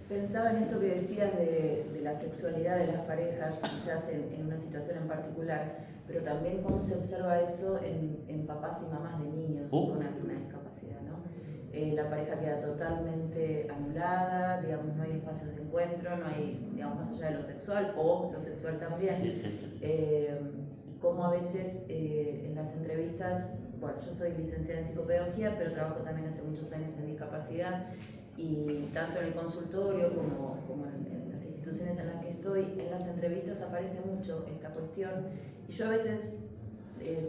Pensaba en esto que decías de la sexualidad de las parejas, quizás en una situación en particular, pero también cómo se observa eso en papás y mamás de niños con alguna discapacidad, ¿no? La pareja queda totalmente anulada, digamos, no hay espacios de encuentro, no hay, digamos, más allá de lo sexual, o lo sexual también. Y cómo a veces en las entrevistas, bueno, yo soy licenciada en psicopedagogía, pero trabajo también hace muchos años en discapacidad, Y tanto en el consultorio como en las instituciones en las que estoy, en las entrevistas aparece mucho esta cuestión. Y yo a veces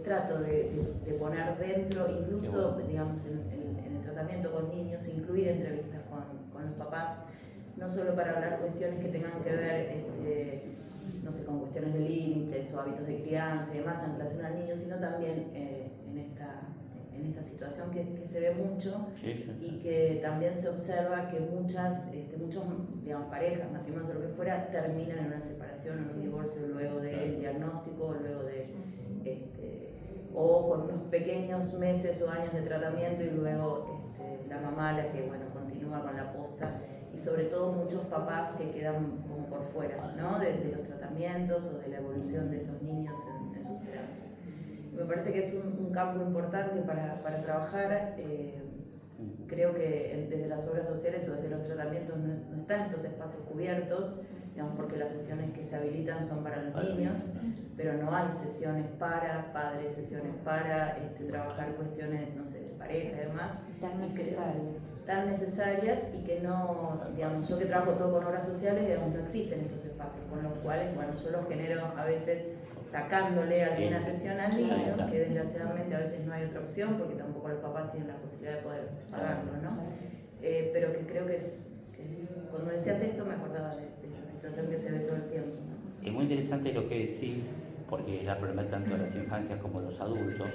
trato de poner dentro, incluso digamos, en el tratamiento con niños, incluir entrevistas con los papás, no solo para hablar cuestiones que tengan que ver no sé, con cuestiones de límites o hábitos de crianza y demás en relación al niño, sino también en esta situación que se ve mucho y que también se observa que muchos digamos, parejas, matrimonios o lo que fuera, terminan en una separación o un divorcio luego del diagnóstico, luego o con unos pequeños meses o años de tratamiento y luego la mamá la que continúa con la posta, y sobre todo muchos papás que quedan como por fuera, ¿no? de los tratamientos o de la evolución de esos niños en sus terapias. Me parece que es un campo importante para trabajar. Creo que desde las obras sociales o desde los tratamientos no están estos espacios cubiertos, digamos, porque las sesiones que se habilitan son para los niños, pero no hay sesiones para padres, sesiones para trabajar cuestiones, no sé, de pareja y demás. Tan necesarias y que no, digamos, yo que trabajo todo con obras sociales, digamos, no existen estos espacios, con los cuales, yo los genero a veces sacándole alguna sesión al niño, que desgraciadamente a veces no hay otra opción porque tampoco los papás tienen la posibilidad de poder pagarlo, ¿no? Pero que creo que es cuando decías esto me acordaba de esta situación que se ve todo el tiempo, ¿no? Es muy interesante lo que decís, porque es la problemática tanto de las infancias como de los adultos,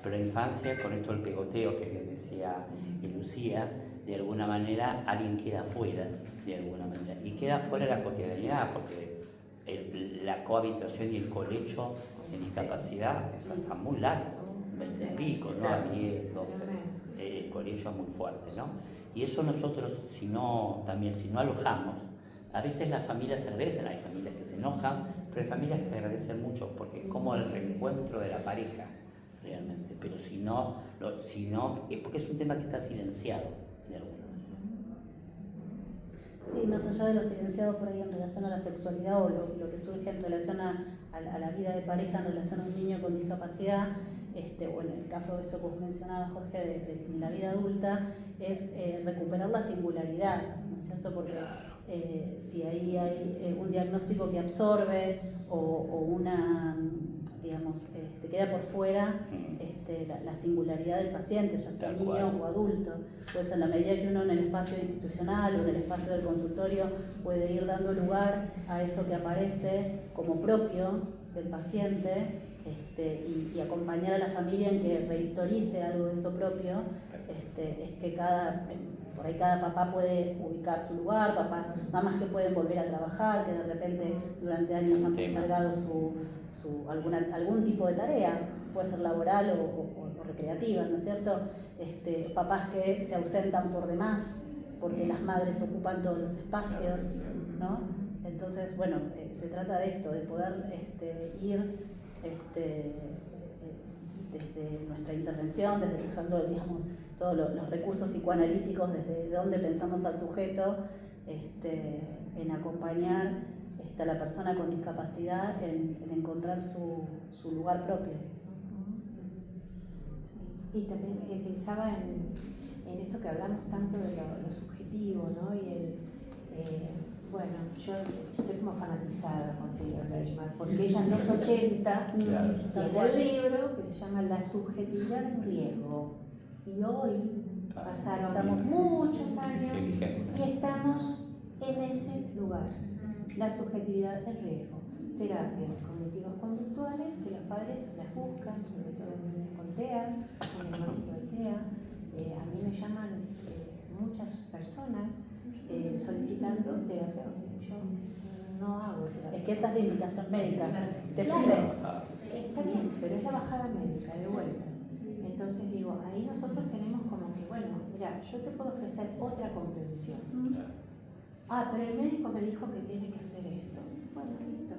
pero la infancia, con esto del pegoteo que bien decía Lucía, de alguna manera alguien queda fuera, de alguna manera, y queda fuera de la cotidianidad, porque la cohabitación y el colecho en discapacidad está muy largo, 20 y pico, ¿no? A 10, 12, el colecho es muy fuerte, ¿no? Y eso nosotros, si no alojamos, a veces las familias se agradecen, hay familias que se enojan, pero hay familias que agradecen mucho, porque es como el reencuentro de la pareja, realmente, pero si no, es porque es un tema que está silenciado, de alguna manera. Sí, más allá de lo silenciado por ahí en relación a la sexualidad o lo que surge en relación a la vida de pareja en relación a un niño con discapacidad, o en el caso de esto que vos mencionabas, Jorge, de la vida adulta, es recuperar la singularidad, ¿no es cierto? Porque si ahí hay un diagnóstico que absorbe o una, digamos, queda por fuera la singularidad del paciente, ya sea niño o adulto, pues en la medida que uno en el espacio institucional o en el espacio del consultorio puede ir dando lugar a eso que aparece como propio del paciente y acompañar a la familia en que rehistorice algo de eso propio, es que por ahí cada papá puede ubicar su lugar, mamás que pueden volver a trabajar, que de repente durante años han postergado algún tipo de tarea, puede ser laboral o recreativa, ¿no es cierto? Papás que se ausentan por demás porque las madres ocupan todos los espacios, ¿no? Entonces, bueno, se trata de esto, de poder ir desde nuestra intervención, desde usando, digamos, todos los recursos psicoanalíticos, desde donde pensamos al sujeto, en acompañar a la persona con discapacidad en encontrar su lugar propio. Sí. Y también pensaba en esto que hablamos tanto de lo subjetivo, ¿no? Y bueno, yo estoy como fanatizada con Silvia Bergman, porque ella en los 80 tiene el libro que se llama La subjetividad en riesgo. Y hoy pasaron muchos años y estamos en ese lugar. La subjetividad en riesgo. Terapias cognitivos conductuales que los padres las buscan, sobre todo con TEA, con el diagnóstico de TEA. A mí me llaman muchas personas solicitando terapia. Yo no hago terapia. Es que esa es la indicación médica. Claro, está bien, pero es la bajada médica, de vuelta. Entonces digo, ahí nosotros tenemos como que, bueno, mira, yo te puedo ofrecer otra comprensión. Pero el médico me dijo que tiene que hacer esto. Bueno, listo.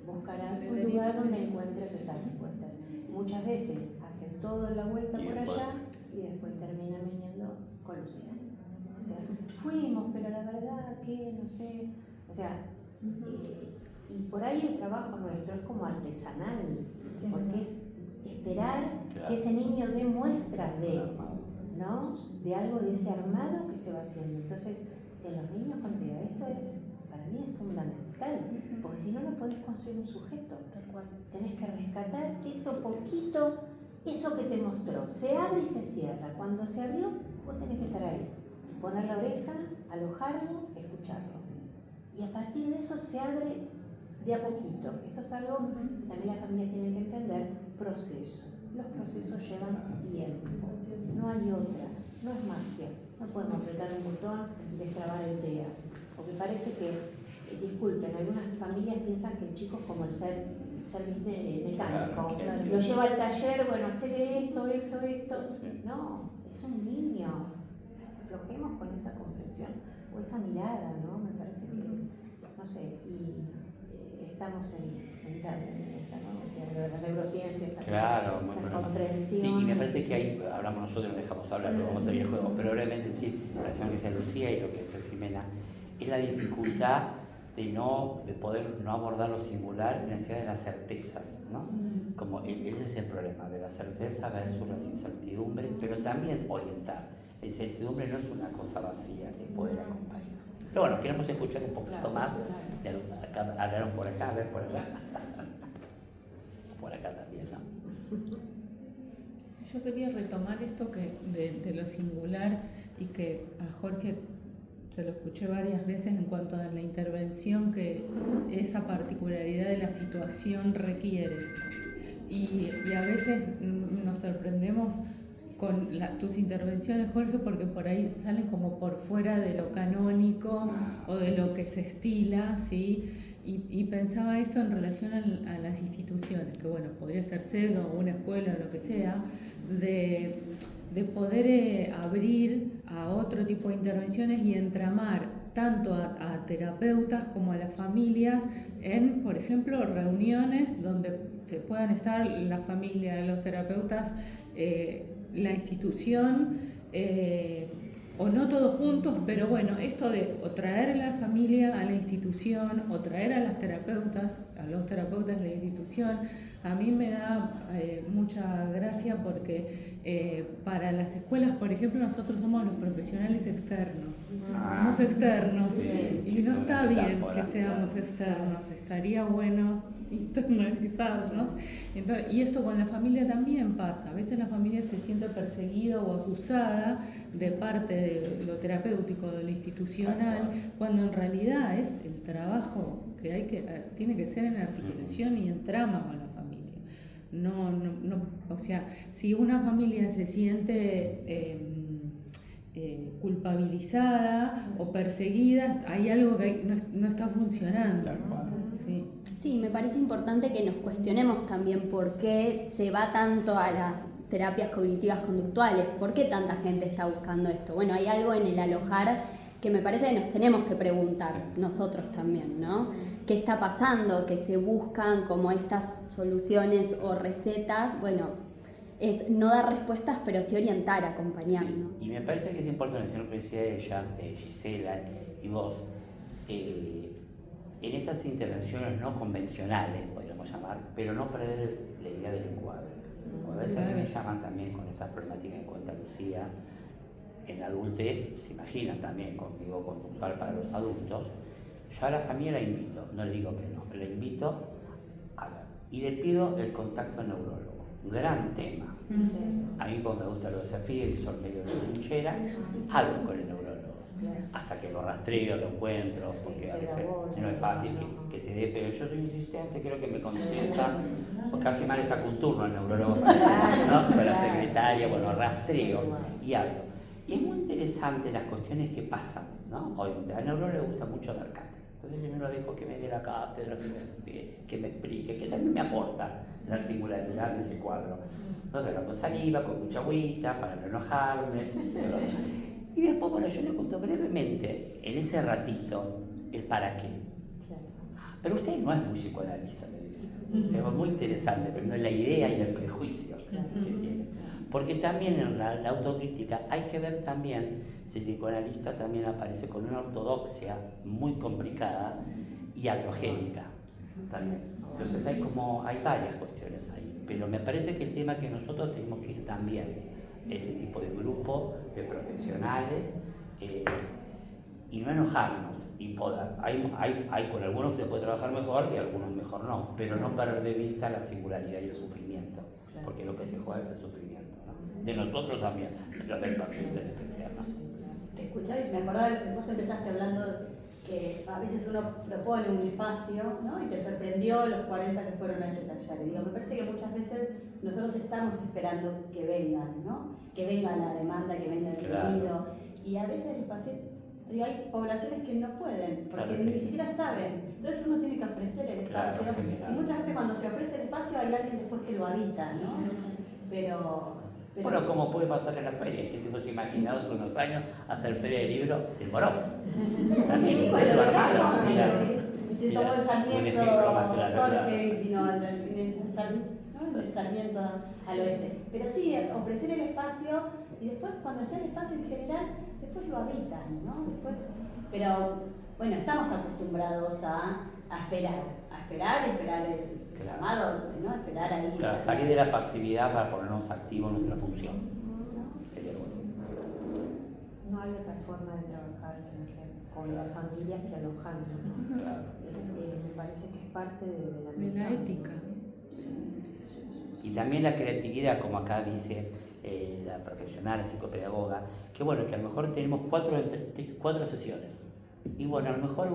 Buscarás un lugar donde encuentres esas respuestas. Muchas veces hacen toda la vuelta por allá y después terminan viniendo con Lucía. O sea, fuimos, pero la verdad que no sé. O sea, y por ahí el trabajo nuestro es como artesanal, porque es esperar que ese niño dé muestra de. ¿no? De algo de ese armado que se va haciendo. Entonces, en los niños, cuando diga esto para mí es fundamental, porque si no, no podés construir un sujeto. Tenés que rescatar eso poquito, eso que te mostró. Se abre y se cierra. Cuando se abrió, vos tenés que estar ahí. Poner la oreja, alojarlo, escucharlo. Y a partir de eso se abre de a poquito. Esto es algo que también las familias tienen que entender, proceso. Los procesos llevan tiempo. No hay otra. No es magia. No podemos apretar un botón y destrabar el TEA. Porque parece que, disculpen, algunas familias piensan que el chico es como el ser mecánico. Lo lleva al taller, bueno, hacerle esto. No, es un niño. Aflojemos con esa comprensión o esa mirada, ¿no? Me parece que, no sé, y estamos en esta, ¿no? O sea, la neurociencia, claro, esa comprensión. Sí, y me parece que ahí hablamos nosotros, no dejamos hablar, pero vamos a ir al juego. Pero obviamente sí, en relación a lo que decía Lucía y lo que decía Ximena, es la dificultad de poder no abordar lo singular en la necesidad de las certezas, ¿no? Como ese es el problema, de la certeza versus las incertidumbres, pero también orientar. La incertidumbre no es una cosa vacía, es poder acompañar. Pero bueno, queremos escuchar un poquito más. Hablaron por acá, a ver por acá. Por acá también, ¿no? Yo quería retomar esto de lo singular y que a Jorge se lo escuché varias veces en cuanto a la intervención que esa particularidad de la situación requiere. Y a veces nos sorprendemos con tus intervenciones, Jorge, porque por ahí salen como por fuera de lo canónico o de lo que se estila, ¿sí? Y pensaba esto en relación a las instituciones, que bueno, podría ser CEDO o una escuela o lo que sea, de poder abrir a otro tipo de intervenciones y entramar tanto a terapeutas como a las familias en, por ejemplo, reuniones donde se puedan estar la familia, los terapeutas, la institución, o no todos juntos, pero bueno, esto de o traer a la familia a la institución o traer a los terapeutas de la institución, a mí me da mucha gracia porque para las escuelas, por ejemplo, nosotros somos los profesionales externos, somos externos y no está bien que seamos externos, estaría bueno internalizarnos. Entonces, y esto con la familia también pasa. A veces la familia se siente perseguida o acusada de parte de lo terapéutico, de lo institucional, cuando en realidad es el trabajo que tiene que ser en articulación y en trama con la familia. O sea, si una familia se siente culpabilizada o perseguida, hay algo que no está funcionando, ¿no? Sí, me parece importante que nos cuestionemos también por qué se va tanto a las terapias cognitivas conductuales, por qué tanta gente está buscando esto. Bueno, hay algo en el alojar que me parece que nos tenemos que preguntar nosotros también, ¿no? ¿Qué está pasando? Que se buscan como estas soluciones o recetas, bueno, es no dar respuestas, pero sí orientar, acompañar, ¿no? Y me parece que es importante, lo que decía ella, Gisela y vos, en esas intervenciones no convencionales, podríamos llamar, pero no perder la idea del encuadre. A veces me llaman también con esta problemática en cuenta Lucía, en la adultez, se imaginan también conmigo conductual para los adultos. Yo a la familia la invito, no le digo que no, pero la invito a ver. Y le pido el contacto al neurólogo. Gran tema. A mí como me gusta los desafíos y son medio de trinchera, hablo con el neurólogo. Hasta que lo rastreo, lo encuentro, porque a veces no es fácil que te dé, pero yo soy insistente, quiero que me contesta, o casi mal esa cultura al neurólogo, ¿no? Para la secretaria, bueno, rastreo y hablo. Y es muy interesante las cuestiones que pasan, ¿no? Obviamente, al neurólogo le gusta mucho dar cátedra. Entonces primero dejo que me dé la cátedra, que me explique, que también me aporta la singularidad de ese cuadro. Entonces, con saliva, con mucha agüita, para no enojarme. Y después, bueno, yo le cuento brevemente, en ese ratito, el para qué. Pero usted no es muy psicoanalista, me dice. Es muy interesante, pero no es la idea y el prejuicio que tiene. Porque también en la autocrítica hay que ver también si el psicoanalista también aparece con una ortodoxia muy complicada y atrogénica también. Entonces hay varias cuestiones ahí, pero me parece que el tema que nosotros tenemos que ir también ese tipo de grupo de profesionales y no enojarnos y poder. Hay con algunos que se puede trabajar mejor y algunos mejor no, pero no perder de vista la singularidad y el sufrimiento, porque lo que se juega es el sufrimiento, ¿no? De nosotros también, pero del paciente en especial, ¿no? Te escuchaba y me acordaba que vos empezaste hablando que a veces uno propone un espacio, ¿no? Y te sorprendió los 40 que fueron a ese taller. Y digo, me parece que muchas veces nosotros estamos esperando que vengan, ¿no? Que venga la demanda, que venga el pedido. Y a veces el paciente, digo, hay poblaciones que no pueden, porque ni siquiera saben. Entonces uno tiene que ofrecer el espacio. Y muchas veces cuando se ofrece el espacio hay alguien después que lo habita, ¿no? Pero bueno, como puede pasar en la feria, que tenemos imaginados hace unos años hacer feria de libros en Morón. También es bueno, lo hermano. se tomó el Sarmiento, Jorge vino en el Sarmiento al oeste. Pero sí, ofrecer el espacio y después cuando está el espacio en general, después lo habitan, ¿no? Pero bueno, estamos acostumbrados a esperar el llamado, ¿no? Esperar ahí. Claro, salir de la pasividad para ponernos activos en nuestra función. Sería algo así. No hay otra forma de trabajar, no sé, con las familias y alojando, ¿no? Claro. Me parece que es parte de la De misión. la ética. Y también la creatividad, como acá dice la profesional, la psicopedagoga, que bueno, que a lo mejor tenemos cuatro sesiones. Y bueno, a lo mejor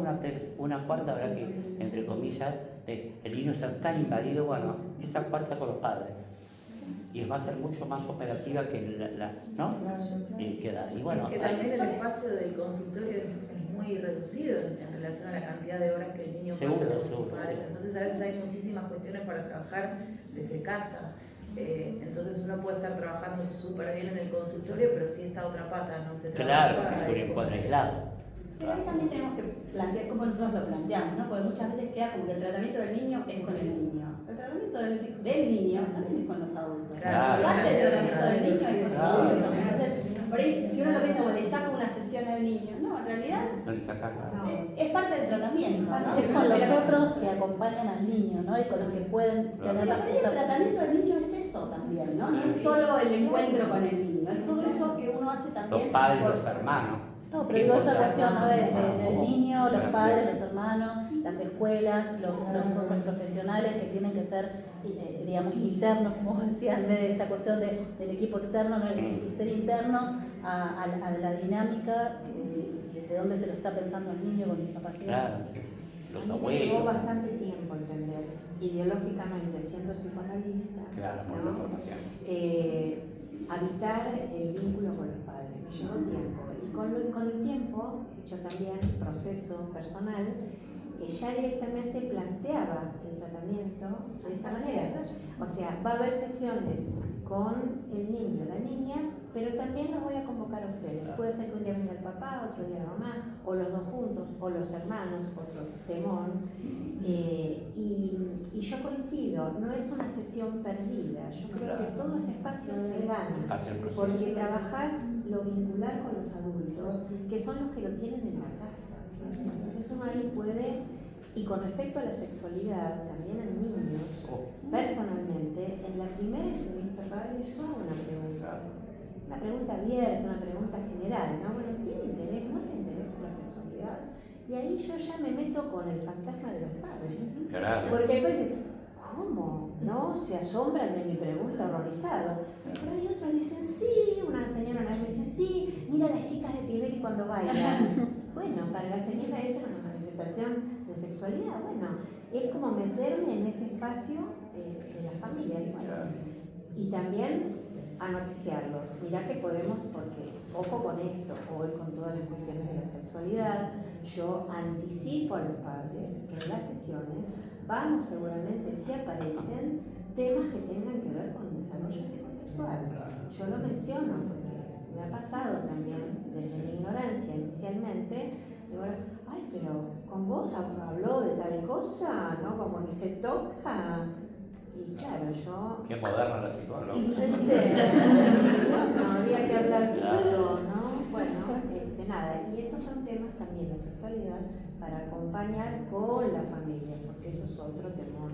una cuarta habrá que, entre comillas, el niño está tan invadido, bueno, esa cuarta con los padres. Y va a ser mucho más operativa que ¿no? Y bueno, es que también el espacio del consultorio es muy reducido en relación a la cantidad de horas que el niño pasa con sus padres. Entonces a veces hay muchísimas cuestiones para trabajar desde casa. Entonces uno puede estar trabajando súper bien en el consultorio, pero si esta otra pata no se trabaja. Claro, es un encuadre aislado. Pero ahí también tenemos que plantear cómo nosotros lo planteamos, ¿no? Porque muchas veces queda como que el tratamiento del niño es con el niño. El tratamiento del niño también es con los adultos. Claro. Parte del tratamiento del niño es con los Claro. adultos. Entonces, por ahí, si uno lo piensa como le saca una sesión al niño, no, en realidad No le saca nada. es parte del tratamiento, ¿no? Es con los otros que acompañan al niño, ¿no? Y con los que pueden tener Pero por ahí el tratamiento del niño es eso también, ¿no? No es solo el encuentro con el niño, es todo eso que uno hace también. Los padres, los hermanos. No, pero digo esta cuestión, ¿no? Del niño, los padres, los hermanos, las escuelas, los otros profesionales que tienen que ser, digamos, internos, como decía, en vez de esta cuestión del equipo externo, ¿no? Y ser internos a la dinámica de dónde se lo está pensando el niño con discapacidad. Claro, los A mí me llevó abuelos. bastante tiempo entender, ideológicamente, siendo psicoanalista, Claro, por la formación. habitar el vínculo con los padres. Me llevó tiempo. Y con el tiempo, yo también, proceso personal, ya directamente planteaba el tratamiento de esta manera. O sea, va a haber sesiones con el niño, la niña, pero también los voy a convocar a ustedes. Puede ser que un día venga el papá, otro día la mamá, o los dos juntos, o los hermanos, otro temón. Y yo coincido, no es una sesión perdida. Yo creo que todo ese espacio se gana, porque trabajás lo vincular con los adultos, que son los que lo tienen en la casa. Entonces uno ahí puede, y con respecto a la sexualidad, también en niños, personalmente, en la primera entrevista yo hago una pregunta abierta, una pregunta general, ¿no? Bueno, ¿tiene interés? ¿Muestra interés por la sexualidad? Y ahí yo ya me meto con el fantasma de los padres. Claro. Porque después dicen, ¿cómo? ¿No? Se asombran de mi pregunta horrorizados. Pero hay otros que dicen, sí, una señora una vez me dice, sí, mira las chicas de Tiberi cuando bailan. Bueno, para la señora esa es una manifestación de sexualidad. Bueno, es como meterme en ese espacio de la familia. Y, bueno, y también a noticiarlos. Mirá que podemos, porque ojo con esto, hoy con todas las cuestiones de la sexualidad, yo anticipo a los padres que en las sesiones vamos seguramente, si aparecen, temas que tengan que ver con el desarrollo psicosexual. Yo lo menciono porque me ha pasado también, desde mi ignorancia inicialmente, y bueno, ay, pero con vos habló de tal cosa, ¿no? Como que se toca. Y claro, yo... Qué moderna la psicóloga. No, había que hablar de eso, ¿no? Bueno, nada, y esos son temas también, la sexualidad, para acompañar con la familia, porque eso es otro temor,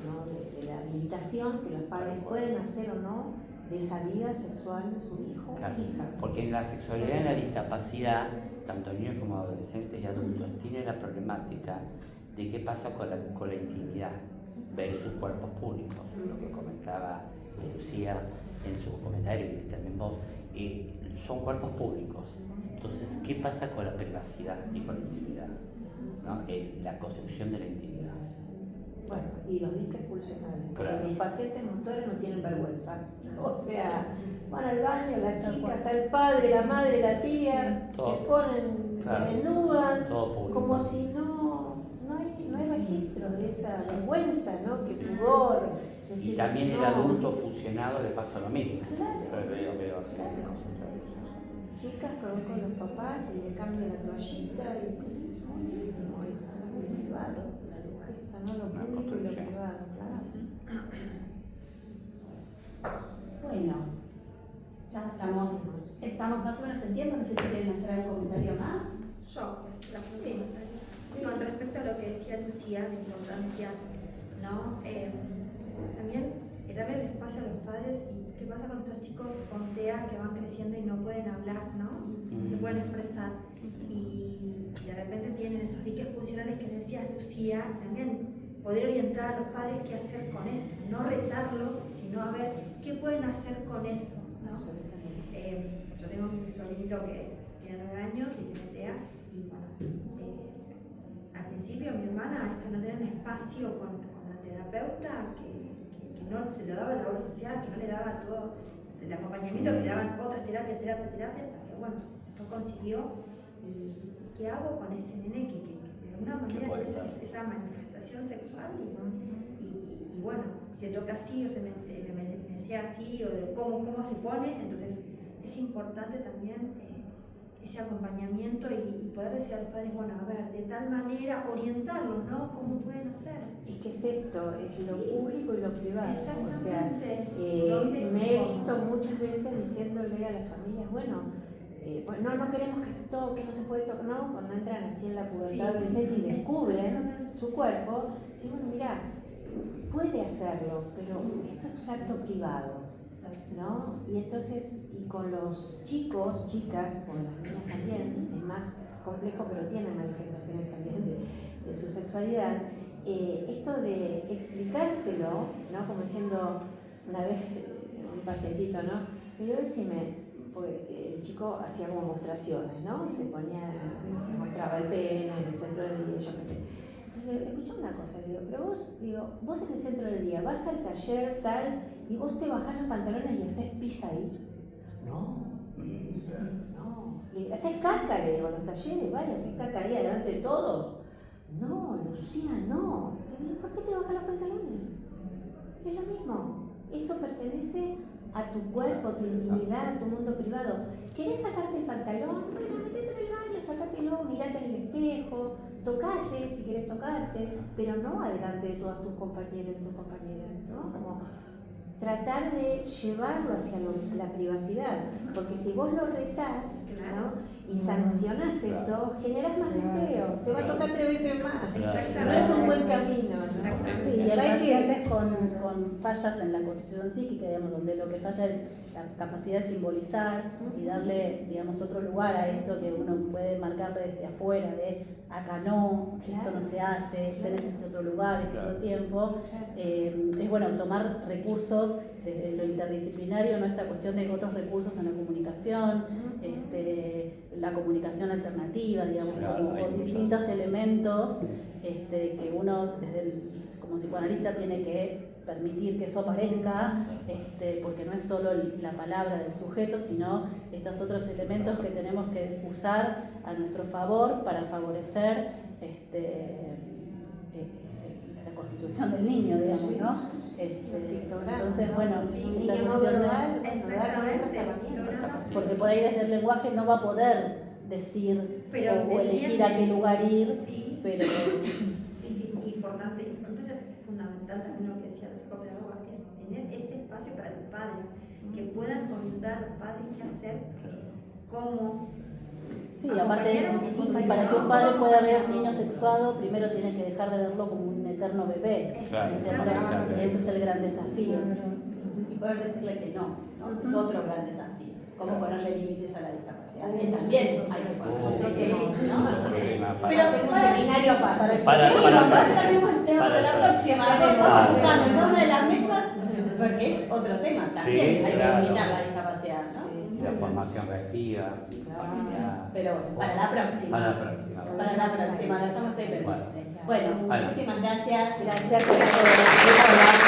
¿no? De la habilitación que los padres pueden hacer o no de esa vida sexual de su hijo o Claro, hija. porque en la sexualidad y en la discapacidad, tanto niños como adolescentes y adultos tienen la problemática de qué pasa con la intimidad, ver sus cuerpos públicos, lo que comentaba Lucía en su comentario y también vos, son cuerpos públicos. Entonces, ¿qué pasa con la privacidad y con la intimidad? ¿No? La construcción de la intimidad. Bueno, y los discos pulsionales, porque Claro. mis pacientes motores no tienen vergüenza. O sea, van al baño, la chica, está el padre, la madre, la tía, Todo. se ponen, Claro. se desnudan, Todo público. como si no hay registro de esa vergüenza, ¿no? Que pudor. Y decir, también el no. adulto fusionado le pasa lo mismo. Claro. Yo veo así en el consultorio. Chicas que van con los papás y le cambian la toallita y pues es muy íntimo eso, ¿no? Muy privado. Esto, ¿no? Lo Una público y lo construcción. privado, claro. Bueno, ya estamos más o menos en tiempo, no sé si quieren hacer algún comentario más. Yo, sí, con respecto a lo que decía Lucía, la importancia, ¿no? También darle el espacio a los padres y qué pasa con estos chicos con TEA que van creciendo y no pueden hablar, ¿no? No se pueden expresar y de repente tienen esos diques funcionales que decía Lucía, también poder orientar a los padres qué hacer con eso, no retarlos, sino a ver qué pueden hacer con eso, ¿no? Yo tengo mi sobrinito que tiene 9 años y tiene TEA y bueno, al principio mi hermana esto no tenía un espacio con la terapeuta que no se le daba la labor social, que no le daba todo el acompañamiento, que le daban otras terapias, hasta que bueno, después consiguió y ¿qué hago con este nene que de alguna manera es esa manifestación sexual y bueno, se toca así o se me decía así o de cómo se pone, entonces es importante también ese acompañamiento y poder decir a los padres, bueno, a ver, de tal manera orientarlos, ¿no? ¿Cómo pueden hacer? Es que es esto, es lo público y lo privado. Exactamente. O sea, me he visto muchas veces diciéndole a las familias, bueno, no queremos que se toque, no se puede tocar, no, cuando entran así en la pubertad, y descubren su cuerpo, dicen, bueno, mira, puede hacerlo, pero esto es un acto privado. ¿No? Y entonces, y con los chicos, chicas, con las niñas también, es más complejo, pero tienen manifestaciones también de su sexualidad, esto de explicárselo, ¿no? Como diciendo, una vez, un pacientito, ¿no? Me dijo, decime, porque el chico hacía como mostraciones, ¿no? Se mostraba el pene en el centro del día, yo qué sé. Entonces, escuchame una cosa, le digo, pero vos en el centro del día vas al taller tal y vos te bajás los pantalones y haces pis ahí. No. Haces caca, le digo, en los talleres, vaya, haces caca ahí delante de todos. No, Lucía, no. Le digo, ¿por qué te bajas los pantalones? Es lo mismo. Eso pertenece a tu cuerpo, a tu intimidad, a tu mundo privado. ¿Querés sacarte el pantalón? Bueno, metete en el baño, sacátelo, mirate en el espejo, tocate si querés tocarte, pero no adelante de todas tus compañeros y tus compañeras, ¿no? Como tratar de llevarlo hacia la privacidad, porque si vos lo retás, ¿no? Y sancionás eso, generás más deseo, se va a tocar 3 veces más. No es un buen camino, ¿no? Sí, y hay pacientes con fallas en la constitución psíquica, digamos, donde lo que falla es la capacidad de simbolizar y darle, digamos, otro lugar a esto que uno puede marcar desde afuera, de acá no, esto no se hace, tenés este otro lugar, este otro tiempo. Es bueno tomar recursos desde lo interdisciplinario, ¿no? Esta cuestión de otros recursos en la comunicación, la comunicación alternativa, digamos, con distintos elementos que uno como psicoanalista tiene que permitir que eso aparezca, porque no es solo la palabra del sujeto, sino estos otros elementos que tenemos que usar a nuestro favor para favorecer la constitución del niño, digamos, ¿no? Entonces, bueno, la cuestión porque por ahí desde el lenguaje no va a poder decir o elegir a qué lugar ir, sí, pero es importante, es fundamental también lo que decía la psicopedagoga, es tener ese espacio para los padres, que puedan orientar a los padres qué hacer, cómo. sí, aparte, para que un padre pueda ver un niño sexuado, primero tiene que dejar de verlo como un eterno bebé. Claro, Ese es el gran desafío. Y poder decirle que no ¿no? Es otro gran desafío. Cómo ponerle límites a la discapacidad, que también hay que ponerle, ¿no? Pero hacemos un seminario para ya tenemos el tema para la próxima. Estamos buscando en torno de las mesas, porque es otro tema también, Sí, hay claro. que limitar la discapacidad, ¿no? La formación reactiva, familiar. Pero para la próxima. Para la próxima. Para la próxima, lo dejamos ahí pendiente. Bueno, Bueno. muchísimas gracias. Gracias por todo.